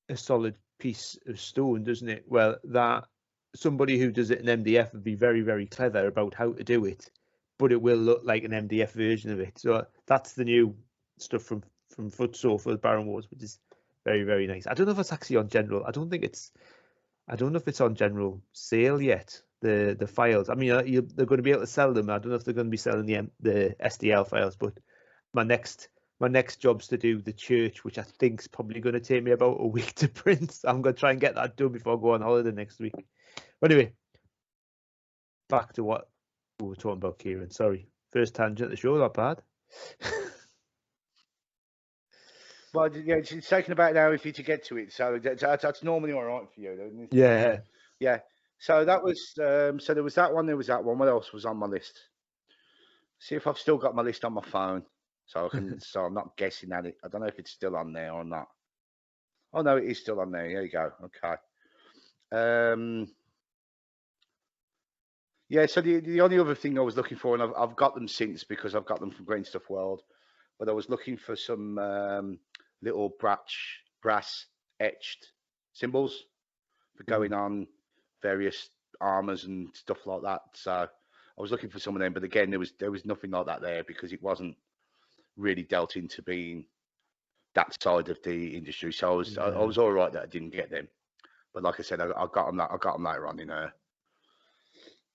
a solid piece of stone, doesn't it? Well, that somebody who does it in MDF would be very, very clever about how to do it, but it will look like an MDF version of it. So that's the new stuff from Futsal for Baron Wars, which is very, very nice. I don't know if it's actually on general. I don't know if it's on general sale yet. The files. I mean, they're going to be able to sell them. I don't know if they're going to be selling the SDL files, but my next job's to do the church, which I think is probably going to take me about a week to print. So I'm going to try and get that done before I go on holiday next week. But anyway, back to what we were talking about, Kieran. Sorry, first tangent of the show, not bad. Well, yeah, it's taken about an hour for you to get to it, so that's normally all right for you, isn't it? Yeah. Yeah. So that was so there was that one. There was that one. What else was on my list? See if I've still got my list on my phone, so I can. So I'm not guessing at it. I don't know if it's still on there or not. Oh no, it is still on there. There you go. Okay. Yeah. So the only other thing I was looking for, and I've got them since because I've got them from Green Stuff World, but I was looking for some little brass etched symbols for going on various armors and stuff like that. So I was looking for some of them, but again, there was nothing like that there because it wasn't really dealt into being that side of the industry. So I was all right that I didn't get them. But like I said, I got them later on in a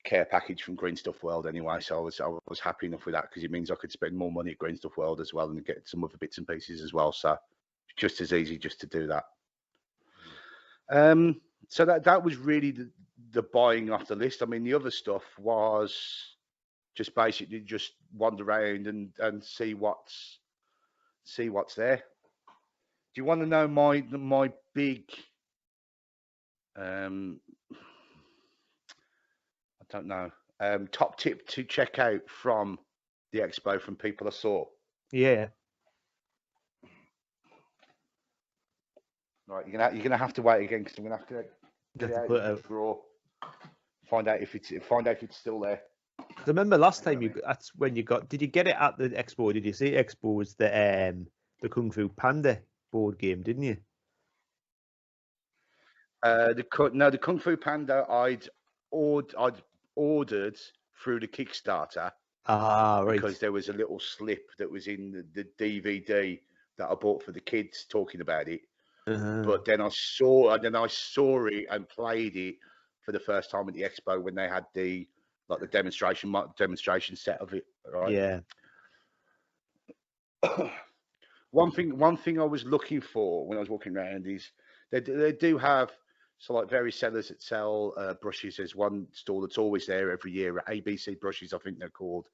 care package from Green Stuff World anyway. So I was happy enough with that because it means I could spend more money at Green Stuff World as well and get some other bits and pieces as well. So just as easy just to do that. So that was really the buying off the list. I mean, the other stuff was just basically just wander around and see what's there. Do you want to know my big I don't know top tip to check out from the expo from people I saw? Yeah. Right, you're gonna have to wait again because I'm gonna have to get it out of the drawer. Find out if it's still there. I remember last time that's when you got. Did you get it at the expo? Did you see expo was the Kung Fu Panda board game, didn't you? The Kung Fu Panda I'd ordered through the Kickstarter. Ah, right. Because there was a little slip that was in the DVD that I bought for the kids talking about it. But then I saw it and played it for the first time at the expo when they had the demonstration set of it. Right. Yeah. One thing I was looking for when I was walking around is they do have like various sellers that sell brushes. There's one store that's always there every year, ABC Brushes, I think they're called.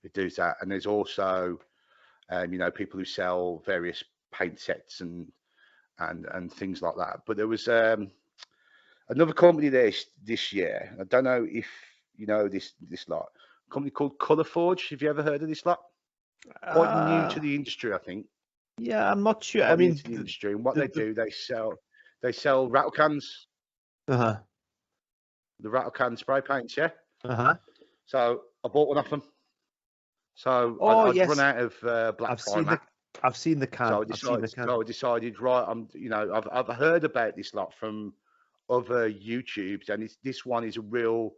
It does that, and there's also people who sell various paint sets and things like that. But there was another company there this year. I don't know if you know this lot. A company called Colour Forge. Have you ever heard of this lot? Quite new to the industry, I think. Yeah, I'm not sure. Quite I mean, new to the industry, and what they do, they sell rattle cans. The rattle can spray paints, yeah. So I bought one off them. So I'd run out of black I've primer. I've seen the can. So I I've seen the decided, can. so I decided, right, I've heard about this lot from other YouTubes, and this one is a real.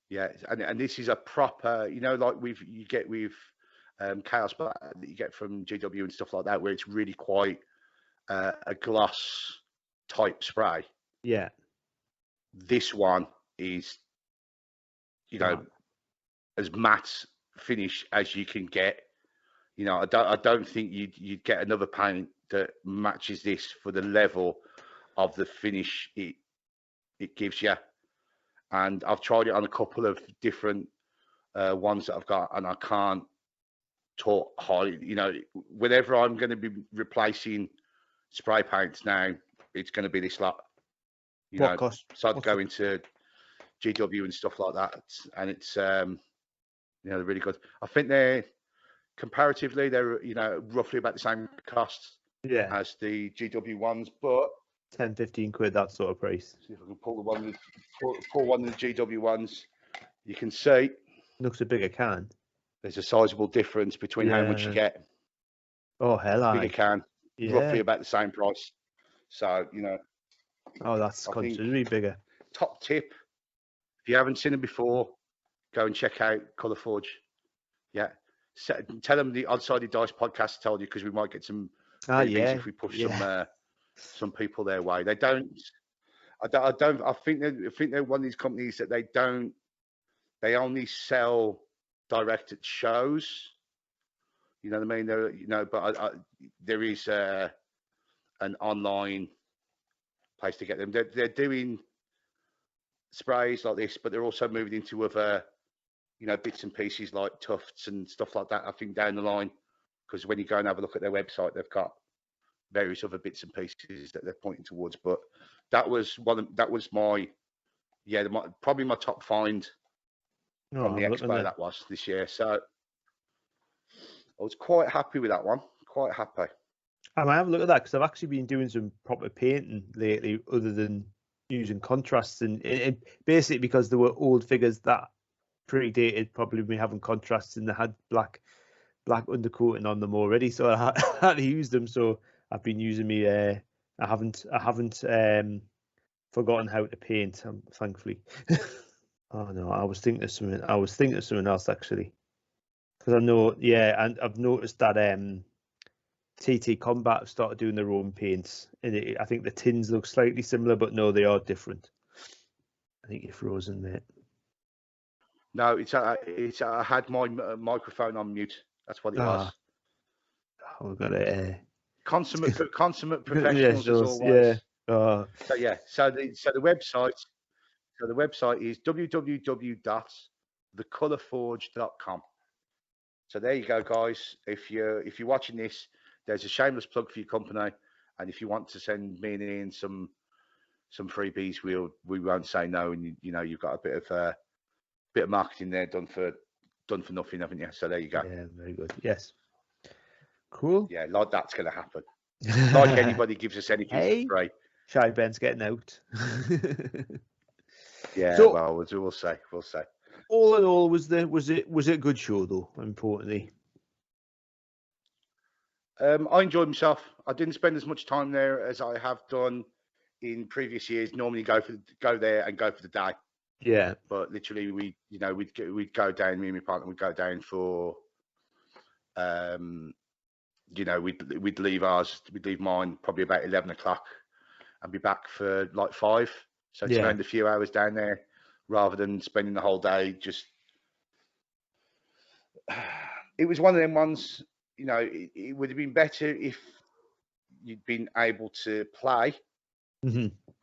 Yeah, and this is a proper, like you get with Chaos Black that you get from GW and stuff like that, where it's really quite a gloss type spray. Yeah. This one is, Right. as matte finish as you can get. I don't think you'd get another paint that matches this for the level of the finish it gives you. And I've tried it on a couple of different ones that I've got, and I can't talk high. Whenever I'm going to be replacing spray paints now, it's going to be this lot. What cost? So I'd go into GW and stuff like that, and it's they're really good. I think they're comparatively roughly about the same cost as the GW ones, but 10-15 quid, that sort of price. See if I can pull one of the GW ones. You can see looks a bigger can. There's a sizable difference between how much you get. Oh hell, bigger can, roughly about the same price. So oh, that's considerably bigger. Top tip: if you haven't seen them before, go and check out Colour Forge. Yeah, tell them the Odd-Sided Dice podcast told you, because we might get some if we push some people their way. They don't. I think they're one of these companies that they only sell direct at shows. You know what I mean? But there is an online place to get them. They're doing sprays like this, but they're also moving into other, bits and pieces like tufts and stuff like that, I think, down the line. Because when you go and have a look at their website, they've got various other bits and pieces that they're pointing towards. But that was my probably my top find from the expo that was this year. So I was quite happy with that one. Quite happy. I might have a look at that, because I've actually been doing some proper painting lately, other than using contrasts, and basically because there were old figures that predated probably me having contrasts, and they had black undercoating on them already, so I had to use them. So I've been using me. I haven't forgotten how to paint, thankfully. Oh no, I was thinking of something else actually, because I know, and I've noticed that TT Combat have started doing their own paints, and I think the tins look slightly similar, but no, they are different. I think you're frozen, mate. No, I had my microphone on mute. That's what it was. We've got it. Consummate professionals, as always. Yeah. So the website is www.thecolourforge.com. So there you go, guys. If you're watching this, there's a shameless plug for your company, and if you want to send me and Ian some freebies, we won't say no. And you've got a bit of marketing there done for nothing, haven't you? So there you go. Yeah, very good. Yes. Cool. Yeah, like that's going to happen. Like anybody gives us anything for free. Shy Ben's getting out. Yeah, so, well, we'll say. All in all, was it a good show though? Importantly, I enjoyed myself. I didn't spend as much time there as I have done in previous years. Normally, go there and go for the day. Yeah. But literally, we'd go down. Me and my partner would go down for, we'd leave mine probably about 11 o'clock, and be back for like 5. So spend a few hours down there, rather than spending the whole day. Just, it was one of them ones. It would have been better if you'd been able to play,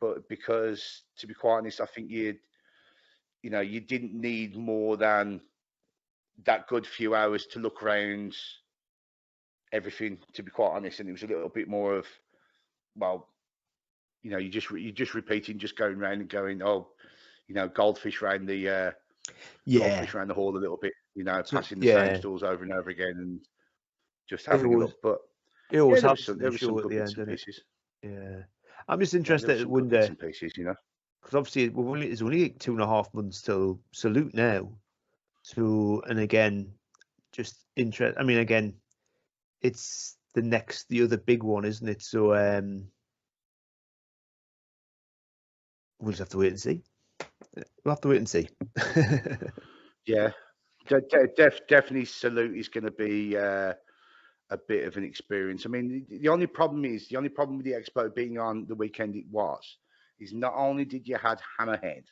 but because, to be quite honest, I think you didn't need more than that good few hours to look around everything, to be quite honest. And it was a little bit more of, well, you're just repeating, just going around and going, goldfish around the goldfish around the hall a little bit, passing the same stalls over and over again, and just having a look. But it always there was some at good the bits end, and pieces. Yeah, I'm just interested one day, pieces, because obviously it's only 2.5 months till Salute now. So, and again, just interest. I mean, again, it's the other big one, isn't it? So, we'll just have to wait and see. We'll have to wait and see. Yeah, definitely Salute is going to be a bit of an experience. I mean, the only problem with the expo being on the weekend is not only did you had Hammerhead,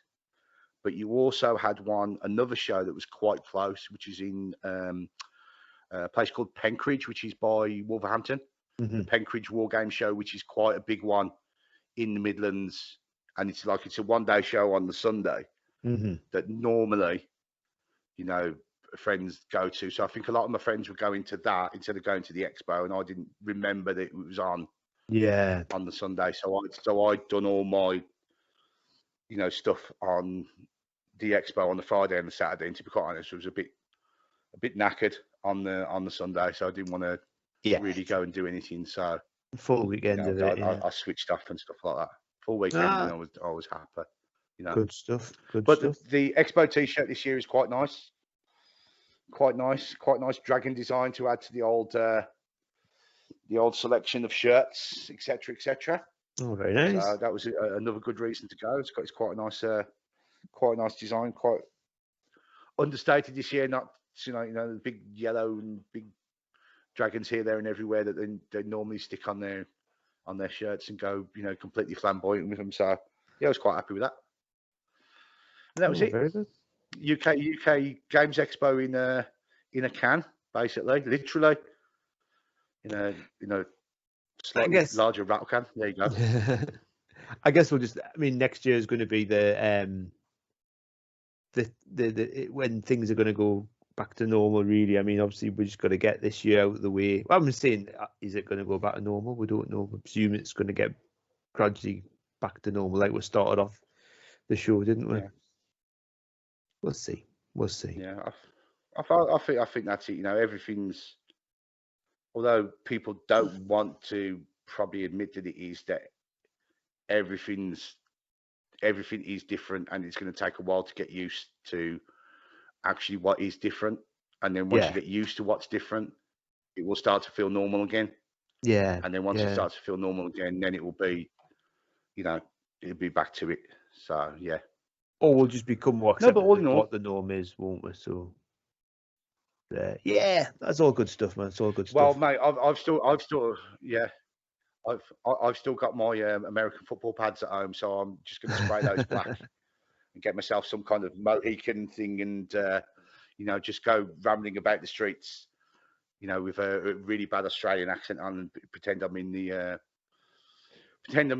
but you also had another show that was quite close, which is in a place called Penkridge, which is by Wolverhampton. Mm-hmm. The Penkridge War Game Show, which is quite a big one in the Midlands, and it's a one-day show on the Sunday Mm-hmm. that normally, friends go to. So I think a lot of my friends were going to that instead of going to the expo, and I didn't remember that it was on the Sunday. So I'd done all my stuff on the expo on the Friday and the Saturday, and to be quite honest, I was a bit knackered on the Sunday, so I didn't want to really go and do anything. So full weekend of it. I switched off and stuff like that. Full weekend, and I was happy. Good stuff. But the expo T-shirt this year is quite nice. Quite nice dragon design to add to the old selection of shirts, etc. Oh, very nice. So that was another good reason to go. It's quite a nice design, quite understated this year. Not the big yellow and big dragons here, there, and everywhere that they normally stick on their shirts and go completely flamboyant with them. So yeah, I was quite happy with that. And that was it. Very good. UK Games Expo in a can, basically, literally, in a slightly larger rattle can. There you go. I guess next year is going to be the when things are going to go back to normal, really. I mean, obviously we just got to get this year out of the way. Well, I'm saying, is it going to go back to normal? We don't know. We presume it's going to get gradually back to normal, like we started off the show, didn't we? Yeah. We'll see. Yeah, I think that's it. Everything's, although people don't want to probably admit that it is, that everything is different, and it's going to take a while to get used to actually what is different. And then once you get used to what's different, it will start to feel normal again. Yeah. And then once it starts to feel normal again, then it will be, it'll be back to it. So yeah. Or we'll just become more accepted what the norm is, won't we? So yeah, that's all good stuff, man. It's all good stuff. Well, mate, I've still got my American football pads at home, so I'm just going to spray those black and get myself some kind of Mohican thing, and just go rambling about the streets, with a really bad Australian accent on, and pretend I'm in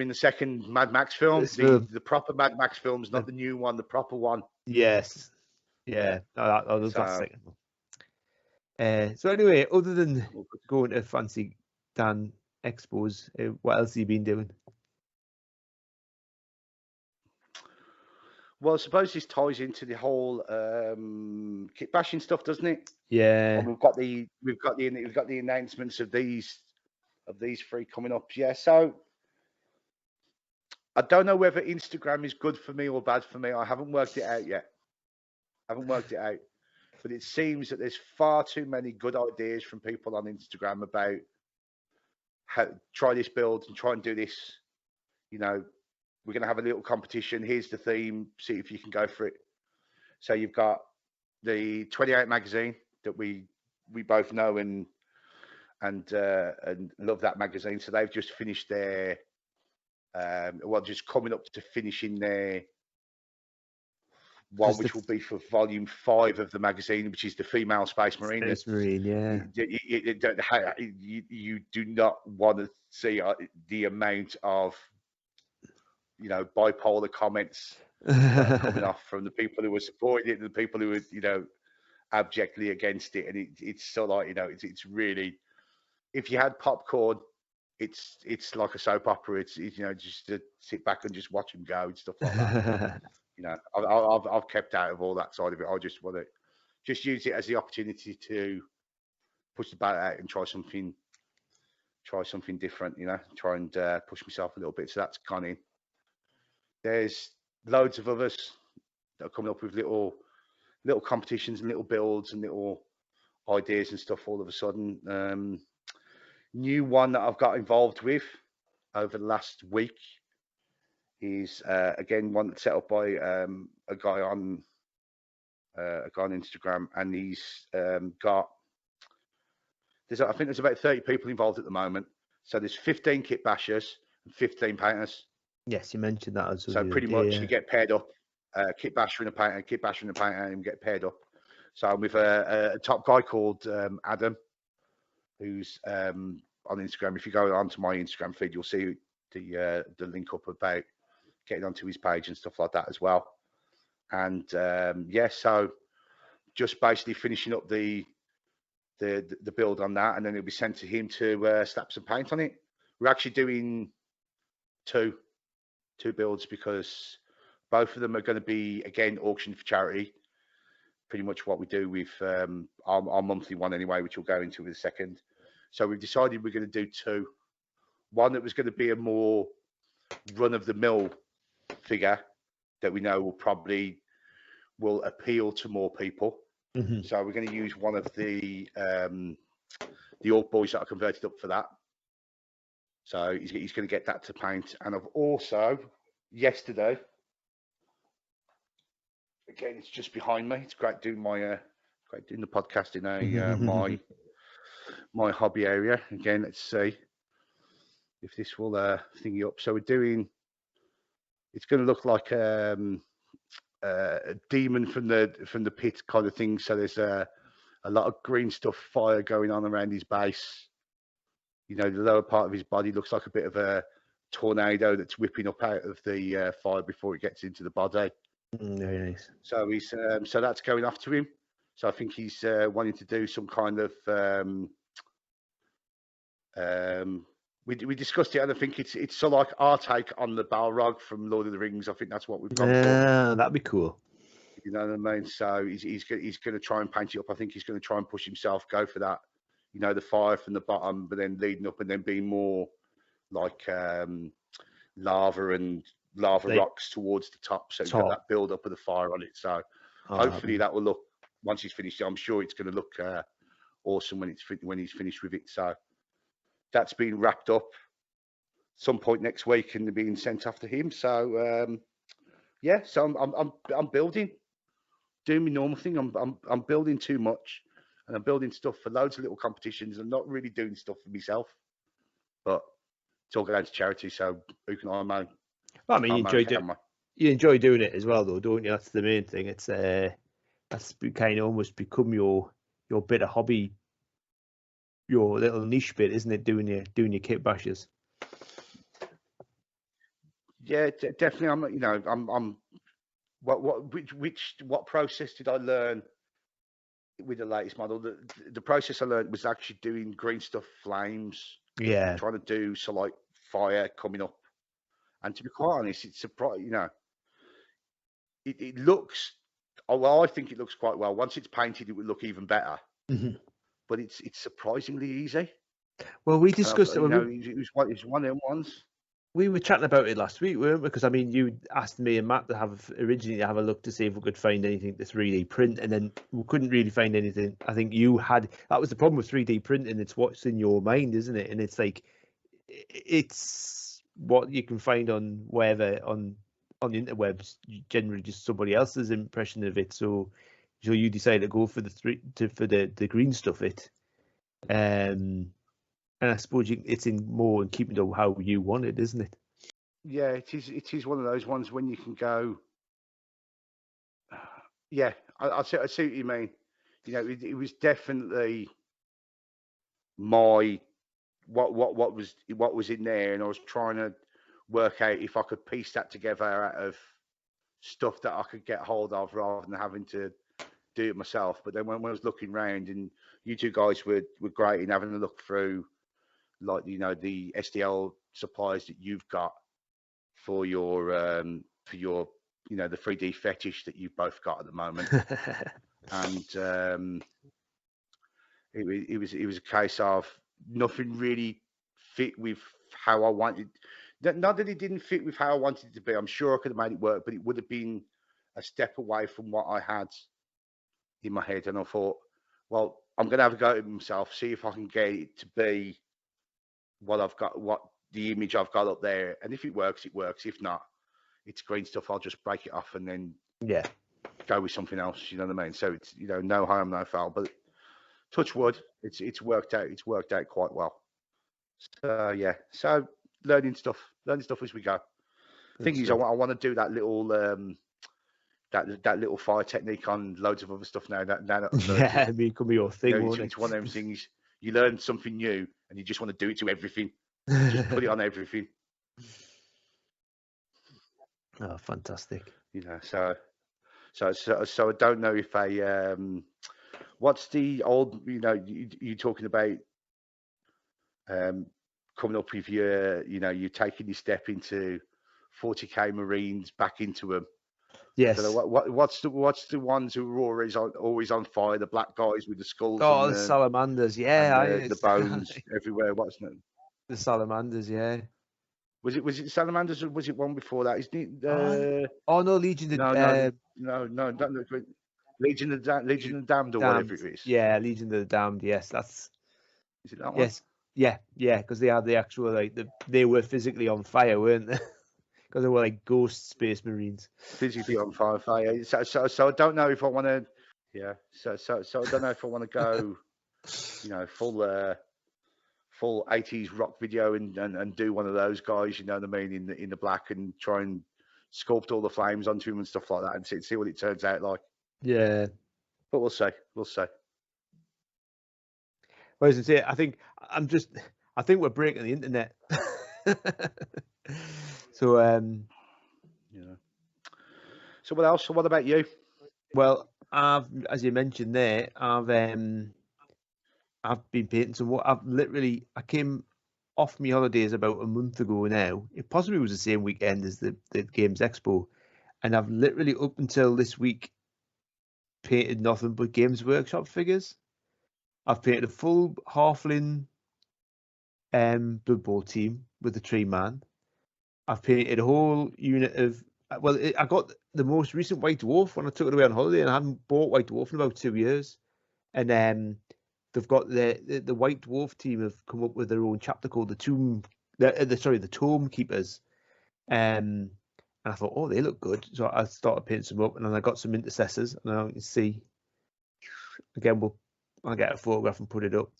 the second Mad Max film, the proper Mad Max films, not the new one, the proper one. Yes. Yeah. No, that's second one. So anyway, other than going to fancy Dan expos, what else have you been doing? Well, I suppose this ties into the whole kit bashing stuff, doesn't it? Yeah. And we've got the announcements of these three coming up. Yeah. So I don't know whether Instagram is good for me or bad for me. I haven't worked it out yet. But it seems that there's far too many good ideas from people on Instagram about how try this build and try and do this. We're going to have a little competition. Here's the theme. See if you can go for it. So you've got the 28 magazine that we both know and love that magazine. So they've just finished their just coming up to finishing their one, which will be for volume 5 of the magazine, which is the female Space Marine. Space Marine, yeah. You do not want to see the amount of bipolar comments coming off from the people who were supporting it and the people who were abjectly against it. And it's so like it's really, if you had popcorn, it's like a soap opera. It's just to sit back and just watch them go and stuff like that. I've kept out of all that side of it. I just want to just use it as the opportunity to push the boat out and try something different. Try and push myself a little bit. So that's gone in. There's loads of others that are coming up with little little competitions and little builds and little ideas and stuff all of a sudden. New one that I've got involved with over the last week is again one that's set up by a guy on Instagram, and he's got I think there's about 30 people involved at the moment. So there's 15 kit bashers and 15 painters. Yes, you mentioned that as well. So pretty much you get paired up, kit basher and a painter, kit basher and a painter, and get paired up. So I'm with a top guy called Adam, who's on Instagram. If you go onto my Instagram feed, you'll see the link up about getting onto his page and stuff like that as well. And yeah, so just basically finishing up the build on that, and then it'll be sent to him to slap some paint on it. We're actually doing two builds because both of them are going to be again auctioned for charity. Pretty much what we do with our monthly one anyway, which we'll go into in a second. So we've decided we're going to do two. One that was going to be a more run-of-the-mill figure that we know will appeal to more people. Mm-hmm. So we're going to use one of the Orc boys that are converted up for that. So he's going to get that to paint. And I've also yesterday, again, it's just behind me. It's great doing the podcast in my hobby area. Again, let's see if this will thingy up. So we're doing. It's going to look like a demon from the pit kind of thing. So there's a lot of green stuff, fire going on around his base. You know, the lower part of his body looks like a bit of a tornado that's whipping up out of the fire before it gets into the body. Very nice. So he's so that's going off to him. So I think he's wanting to do some kind of we discussed it, and I think it's sort of like our take on the Balrog from Lord of the Rings. I think that's what we've gone for. That'd be cool. You know what I mean? So he's going to try and paint it up. I think he's going to try and push himself, go for that. You know, the fire from the bottom, but then leading up and then being more like lava and rocks towards the top. So you've got that build up of the fire on it. So hopefully that will look, once he's finished, I'm sure it's going to look awesome when he's finished with it. So that's been wrapped up some point next week and being sent off to him. So yeah, so I'm building, doing my normal thing. I'm building too much, and I'm building stuff for loads of little competitions. I'm not really doing stuff for myself, but it's all going to charity. So who can I moan? Well, I mean, you enjoy doing it as well, though, don't you? That's the main thing. It's that's kind of almost become your bit of hobby, your little niche bit, isn't it? Doing your kit bashes. Yeah, definitely. I'm what process did I learn with the latest model? The process I learned was actually doing green stuff flames. Yeah. Trying to do like fire coming up. And to be quite honest, it's surprising, you know, it looks, well, I think it looks quite well. Once it's painted, it will look even better. Mm-hmm. But it's surprisingly easy. Well, we discussed it. It was one of them ones. We were chatting about it last week, weren't we? Because I mean, you asked me and Matt to originally have a look to see if we could find anything to 3D print, and then we couldn't really find anything. I think that was the problem with 3D printing. It's what's in your mind, isn't it? And it's like, it's what you can find on wherever on the interwebs, generally just somebody else's impression of it. So you decide to go for the green stuff. And I suppose it's in keeping to how you want it, isn't it? Yeah, it is one of those ones when you can go. Yeah, I see what you mean. You know, it was definitely what was in there, and I was trying to work out if I could piece that together out of stuff that I could get hold of rather than having to do it myself. But then when I was looking around, and you two guys were great in having a look through, like, you know, the STL supplies that you've got for your you know, the 3D fetish that you've both got at the moment. And it was a case of nothing really fit with how I wanted. Not that it didn't fit with how I wanted it to be. I'm sure I could have made it work, but it would have been a step away from what I had in my head, and I thought, well, I'm going to have a go at it myself, see if I can get it to be what I've got, what the image I've got up there. And if it works, it works. If not, it's green stuff. I'll just break it off and then go with something else. You know what I mean? So it's, you know, no harm, no foul. But touch wood, it's worked out. It's worked out quite well. So yeah, so learning stuff as we go. Thing is, I want to do that little that little fire technique on loads of other stuff now. That yeah, I mean, it could be your thing. You know, it's one of them things. You learn something new, and you just want to do it to everything. Just put it on everything. Oh, fantastic! You know, so I don't know if I what's the old, you know, you talking about coming up with your, you know, you're taking your step into 40k Marines back into them. Yes. So what's the ones who are always on fire? The black guys with the skulls. Oh, and the salamanders, yeah. And the bones everywhere. What's it? The salamanders, yeah. Was it salamanders, or was it one before that? Isn't it? Oh no, Legion of no, Legion of the Damned or whatever it is. Yeah, Legion of the Damned. Yes, is it that one? Yes, yeah, because they had the actual, like, they were physically on fire, weren't they? Because they were like ghost space marines. Physically on fire. So I don't know if I want to. Yeah. So I don't know if I want to go, you know, full 80s rock video and do one of those guys, you know what I mean, in the black, and try and sculpt all the flames onto him and stuff like that, and see what it turns out like. Yeah. But we'll see. Well, as I say, I think we're breaking the internet. So yeah. So what else? So what about you? Well, as you mentioned there, I've been painting some. I came off my holidays about a month ago now. It possibly was the same weekend as the Games Expo, and I've literally up until this week painted nothing but Games Workshop figures. I've painted a full halfling Blood Bowl team with the Tree Man. I've painted a whole unit of. Well, I got the most recent White Dwarf when I took it away on holiday, and I hadn't bought White Dwarf in about 2 years. And they've got the White Dwarf team have come up with their own chapter called the Tomb Keepers. And I thought, oh, they look good. So I started painting some up, and then I got some intercessors, and now you can see. Again, I'll get a photograph and put it up.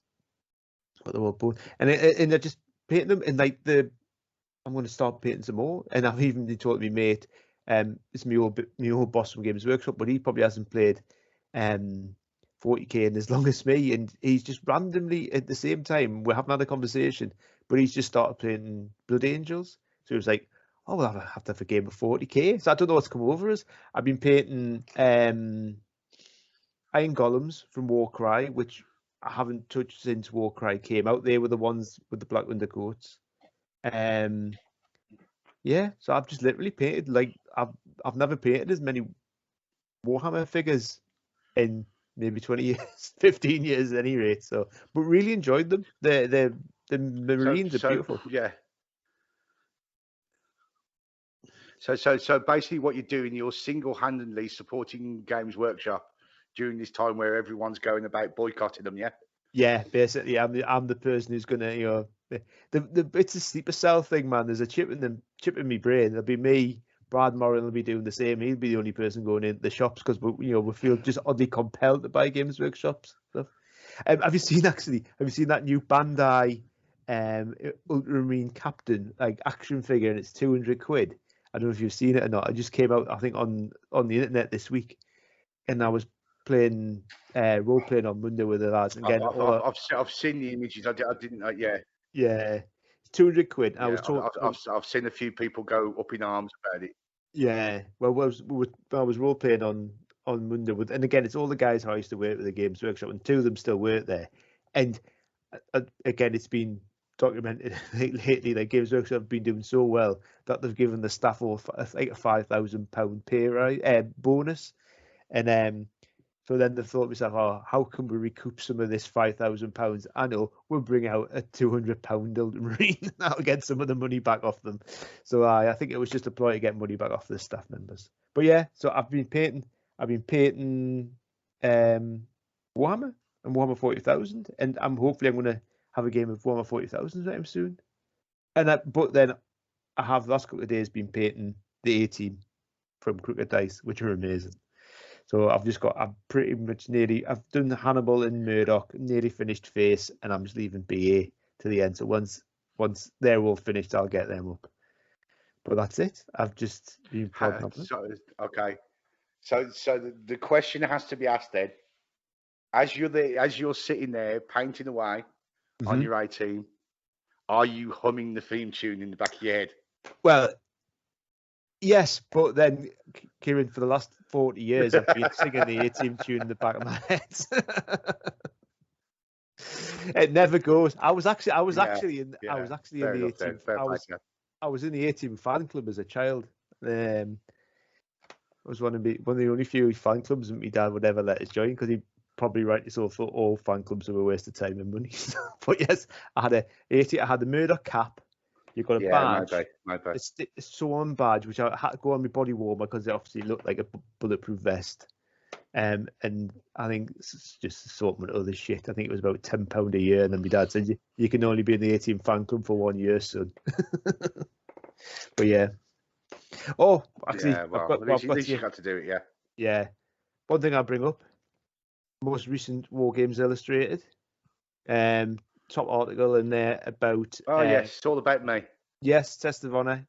But they're all both, and I just painting them, and like I'm going to start painting some more. And I've even been told to my mate, it's my old boss from Games Workshop, but he probably hasn't played 40k in as long as me, and he's just randomly at the same time, we haven't had a conversation, but he's just started playing Blood Angels. So he was like, oh, well, I have to have a game of 40k. So I don't know what's come over us. I've been painting Iron Golems from Warcry, which I haven't touched since Warcry came out. They were the ones with the black undercoats. Yeah, so I've just literally painted, like, I've never painted as many Warhammer figures in maybe 20 years, 15 years at any rate. So, but really enjoyed them. The Marines are beautiful. Yeah. So basically, what you're doing, you're single-handedly supporting Games Workshop during this time where everyone's going about boycotting them. Yeah. Yeah, basically, I'm the person who's gonna, you know, it's a sleeper cell thing, man. There's a chip in my brain. It'll be me. Brad Morgan will be doing the same. He'll be the only person going into the shops because we feel just oddly compelled to buy Games Workshop stuff. Have you seen that new Bandai Ultramarine Captain like action figure, and it's 200 quid? I don't know if you've seen it or not. It just came out, I think, on the internet this week, and I was playing role playing on Monday with the lads. Again, I've seen the images. I didn't. Yeah. Yeah, it's 200 quid. Yeah, I've seen a few people go up in arms about it. Yeah, well, I was role playing on Monday with, and again, it's all the guys who I used to work with the Games Workshop, and 2 of them still work there. And again, it's been documented lately that Games Workshop have been doing so well that they've given the staff all like a £5,000 pay bonus, and so then they thought to myself, oh, how can we recoup some of this £5,000? I know, we'll bring out a £200 Ultramarine. That'll get some of the money back off them. So I think it was just a ploy to get money back off the staff members. But yeah, so I've been painting Warhammer and Warhammer 40,000, and hopefully I'm going to have a game of Warhammer 40,000 with him soon. But then I have the last couple of days been painting the A-team from Crooked Dice, which are amazing. So I've pretty much I've done Hannibal and Murdoch, nearly finished Face, and I'm just leaving BA to the end. So once they're all finished, I'll get them up. But that's it. I've just been plodding up. Okay. So the question has to be asked then. As you're sitting there painting away on your A-team, are you humming the theme tune in the back of your head? Well, yes, but then, Kieran, for the last 40 years, I've been singing the A-team tune in the back of my head. It never goes. I was actually in the A-team. I was in the A-team fan club as a child. I was one of the only few fan clubs that my dad would ever let us join, because he probably rightly so thought all fan clubs were a waste of time and money. But yes, I had the Murdoch cap. You've got a badge. Maybe. It's a Swarm badge, which I had to go on my body warmer because it obviously looked like a bulletproof vest. And I think it's just assortment of other shit. I think it was about £10 a year, and then my dad said you can only be in the A-team fan club for 1 year, son. But yeah. Oh, actually, at least you got to do it, yeah. Yeah. One thing I'll bring up: most recent War Games Illustrated. Top article in there about. Oh yes, it's all about me. Yes, Test of Honor.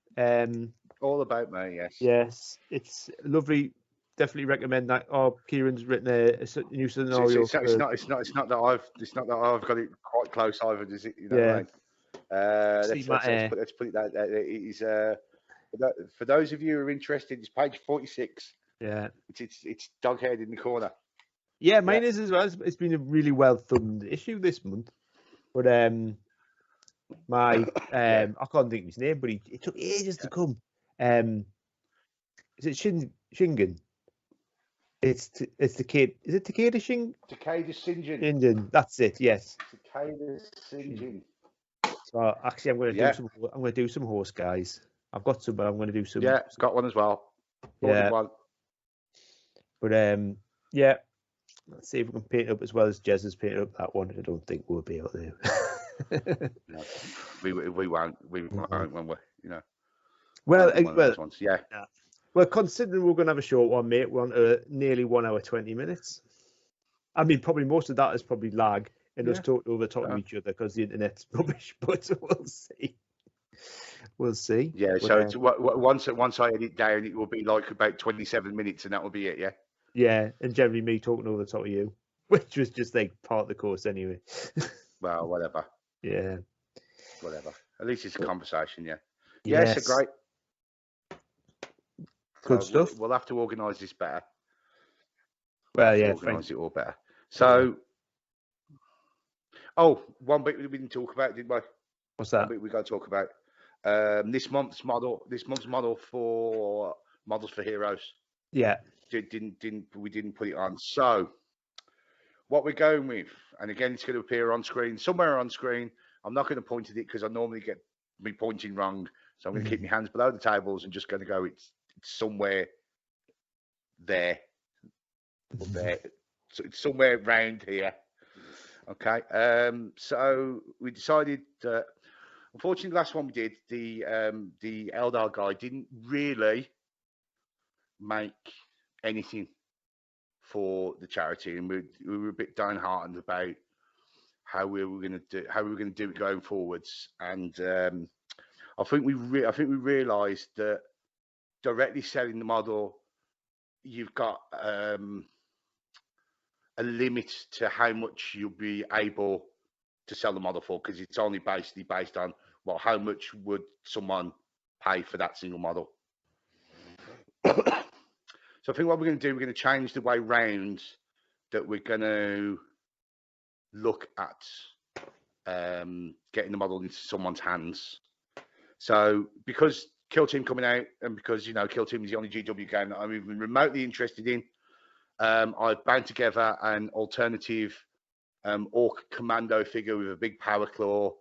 All about me. Yes. Yes, it's lovely. Definitely recommend that. Oh, Kieran's written a new scenario. It's not that I've got it quite close either, does it? You know, yeah. Like, let's put it that it is. For those of you who are interested, it's page 46. Yeah. It's dog-haired in the corner. Yeah, mine is as well. It's been a really well thumbed issue this month. But I can't think of his name, but it took ages to come. Is it Shingen? It's the kid. Is it Takeda Shingen? Takeda Shingen. Shingen. That's it. Yes. Takeda Shingen. So actually, I'm going to do some horse guys. I've got some, but I'm going to do some. Yeah, got one as well. Yeah. One. But yeah. Let's see if we can paint it up as well as Jez has painted up that one. I don't think we'll be able to. No, we won't. We won't when we're, you know. Well, yeah. Well, considering we're going to have a short one, mate, we're on nearly 1 hour 20 minutes. I mean, probably most of that is probably lag and us talking over top of each other because the internet's rubbish. But we'll see. We'll see. Yeah. So it's, once I edit down, it will be like about 27 minutes, and that will be it. Yeah. Yeah, and generally me talking over the top of you, which was just like part of the course anyway. Well, whatever. Yeah. Whatever. At least it's a conversation, yeah. Yes. Yes, great. Good stuff. We'll have to organise this better. Well, yeah. Organise it all better. So, one bit we didn't talk about, did we? What's that? One bit we got to talk about. This month's model for Models for Heroes. Yeah. We didn't put it on. So what we're going with, and again, it's going to appear on screen, somewhere on screen. I'm not going to point at it because I normally get me pointing wrong. So I'm going to keep my hands below the tables and just going to go, it's somewhere there. There. So it's somewhere around here. Okay. So we decided that, unfortunately, the last one we did, the Eldar guy didn't really make anything for the charity, and we were a bit downhearted about how we were going to do it going forwards. And I think we realised that directly selling the model, you've got a limit to how much you'll be able to sell the model for, because it's only basically based on, well, how much would someone pay for that single model. So I think what we're going to do, we're going to change the way round that we're going to look at getting the model into someone's hands. So because Kill Team coming out, and because, you know, Kill Team is the only GW game that I'm even remotely interested in, I've bound together an alternative Orc Commando figure with a big power claw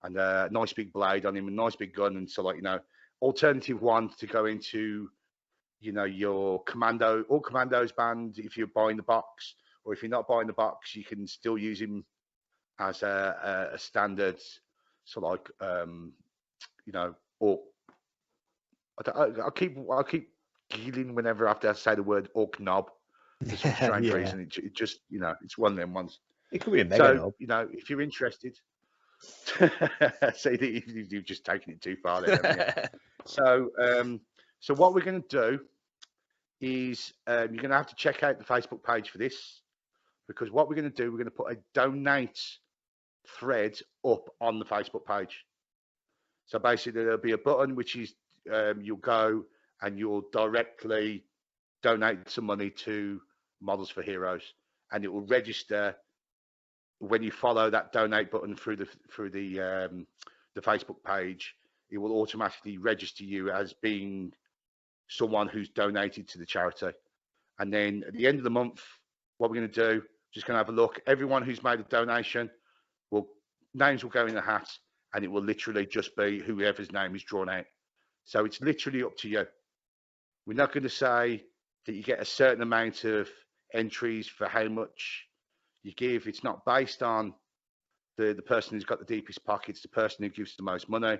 and a nice big blade on him, a nice big gun, and so, like, you know, alternative one to go into, you know, your Orc Commandos band if you're buying the box, or if you're not buying the box, you can still use him as a standard, so like you know, or I keep giggling whenever I have to say the word orc knob for some strange reason. It just, you know, it's one of them ones. It could be a mega knob. You know, if you're interested, say that you've just taken it too far there, haven't you? So what we're going to do is you're going to have to check out the Facebook page for this, because what we're going to do, we're going to put a donate thread up on the Facebook page. So basically, there'll be a button which is you'll go and you'll directly donate some money to Models for Heroes, and it will register when you follow that donate button through the Facebook page. It will automatically register you as being someone who's donated to the charity. And then at the end of the month, what we're going to do, just going to have a look. Everyone who's made a donation, names will go in the hat, and it will literally just be whoever's name is drawn out. So it's literally up to you. We're not going to say that you get a certain amount of entries for how much you give. It's not based on the person who's got the deepest pockets, the person who gives the most money.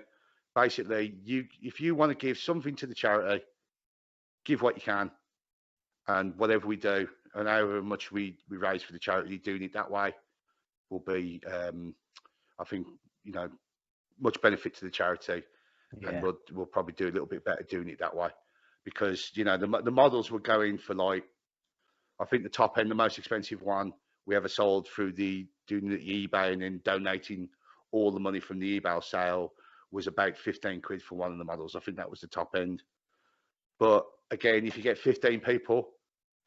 Basically, if you want to give something to the charity, give what you can, and whatever we do, and however much we raise for the charity, doing it that way will be, I think, you know, much benefit to the charity, and we'll probably do a little bit better doing it that way, because, you know, the models were going for, like, I think the top end, the most expensive one we ever sold through doing the eBay and then donating all the money from the eBay sale was about 15 quid for one of the models. I think that was the top end. But again, if you get 15 people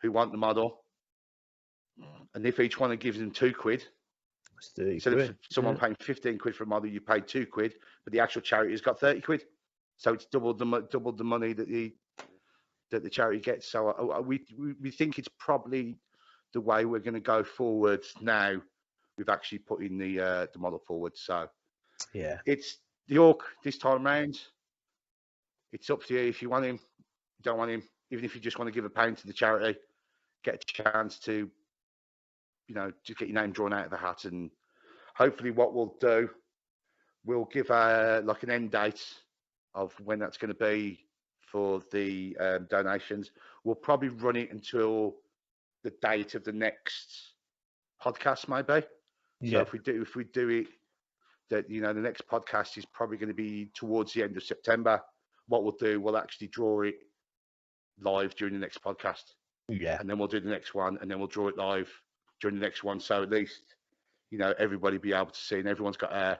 who want the model, and if each one gives them 2 quid, instead of someone paying 15 quid for a model, you paid 2 quid, but the actual charity has got 30 quid. So it's doubled the money that the charity gets. So we think it's probably the way we're going to go forward now. We've actually put in the model forward. So yeah, it's the orc this time round. It's up to you if you want him, don't want him. Even if you just want to give £1 to the charity, get a chance to, you know, just get your name drawn out of the hat. And hopefully what we'll do, we'll give like an end date of when that's going to be for the donations. We'll probably run it until the date of the next podcast, maybe. So if we do it, that, you know, the next podcast is probably going to be towards the end of September. What we'll do, we'll actually draw it live during the next podcast. Yeah. And then we'll do the next one, and then we'll draw it live during the next one. So at least, you know, everybody be able to see, and everyone's got a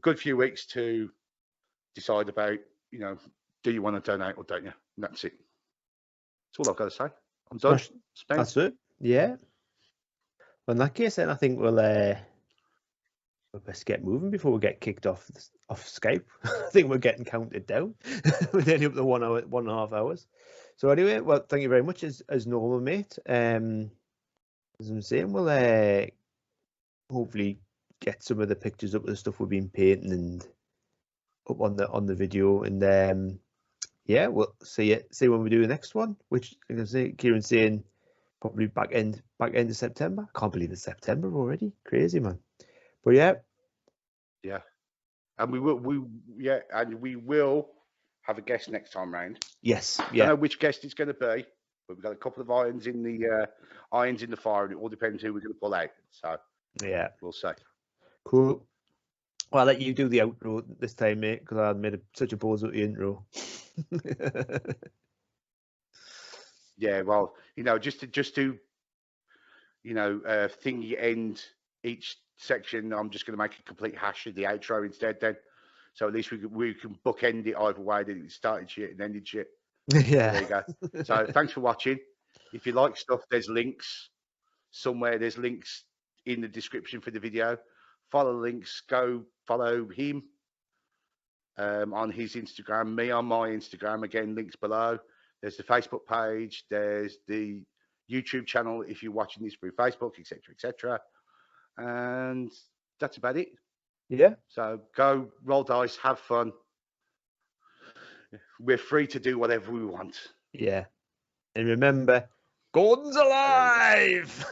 good few weeks to decide about, you know, do you want to donate or don't you? And that's it. That's all I've got to say. I'm done. That's it. Yeah. Well, in that case, then I think we'll best get moving before we get kicked off Skype. I think we're getting counted down. We're nearly up to 1 hour, 1.5 hours. So anyway, well, thank you very much as normal, mate. As I'm saying, we'll hopefully get some of the pictures up of the stuff we've been painting and up on the video, and yeah, we'll see when we do the next one, which I can say Kieran's saying probably back end of September. Can't believe it's September already. Crazy, man. But yeah, and we will have a guest next time round. Yes, I don't know which guest it's going to be, but we've got a couple of irons in the fire, and it all depends who we're going to pull out. So yeah, we'll see. Cool. Well, I'll let you do the outro this time, mate, because I made such a balls with the intro. Yeah, well, you know, just to you know, thingy end each section, I'm just going to make a complete hash of the outro instead then. So at least we can bookend it either way, that it started shit and ended shit. Yeah. There you go. So thanks for watching. If you like stuff, there's links somewhere. There's links in the description for the video. Follow the links. Go follow him on his Instagram, me on my Instagram. Again, links below. There's the Facebook page. There's the YouTube channel if you're watching this through Facebook, etc., etc. And that's about it. Yeah. So go roll dice, have fun. We're free to do whatever we want. Yeah. And remember, Gordon's alive!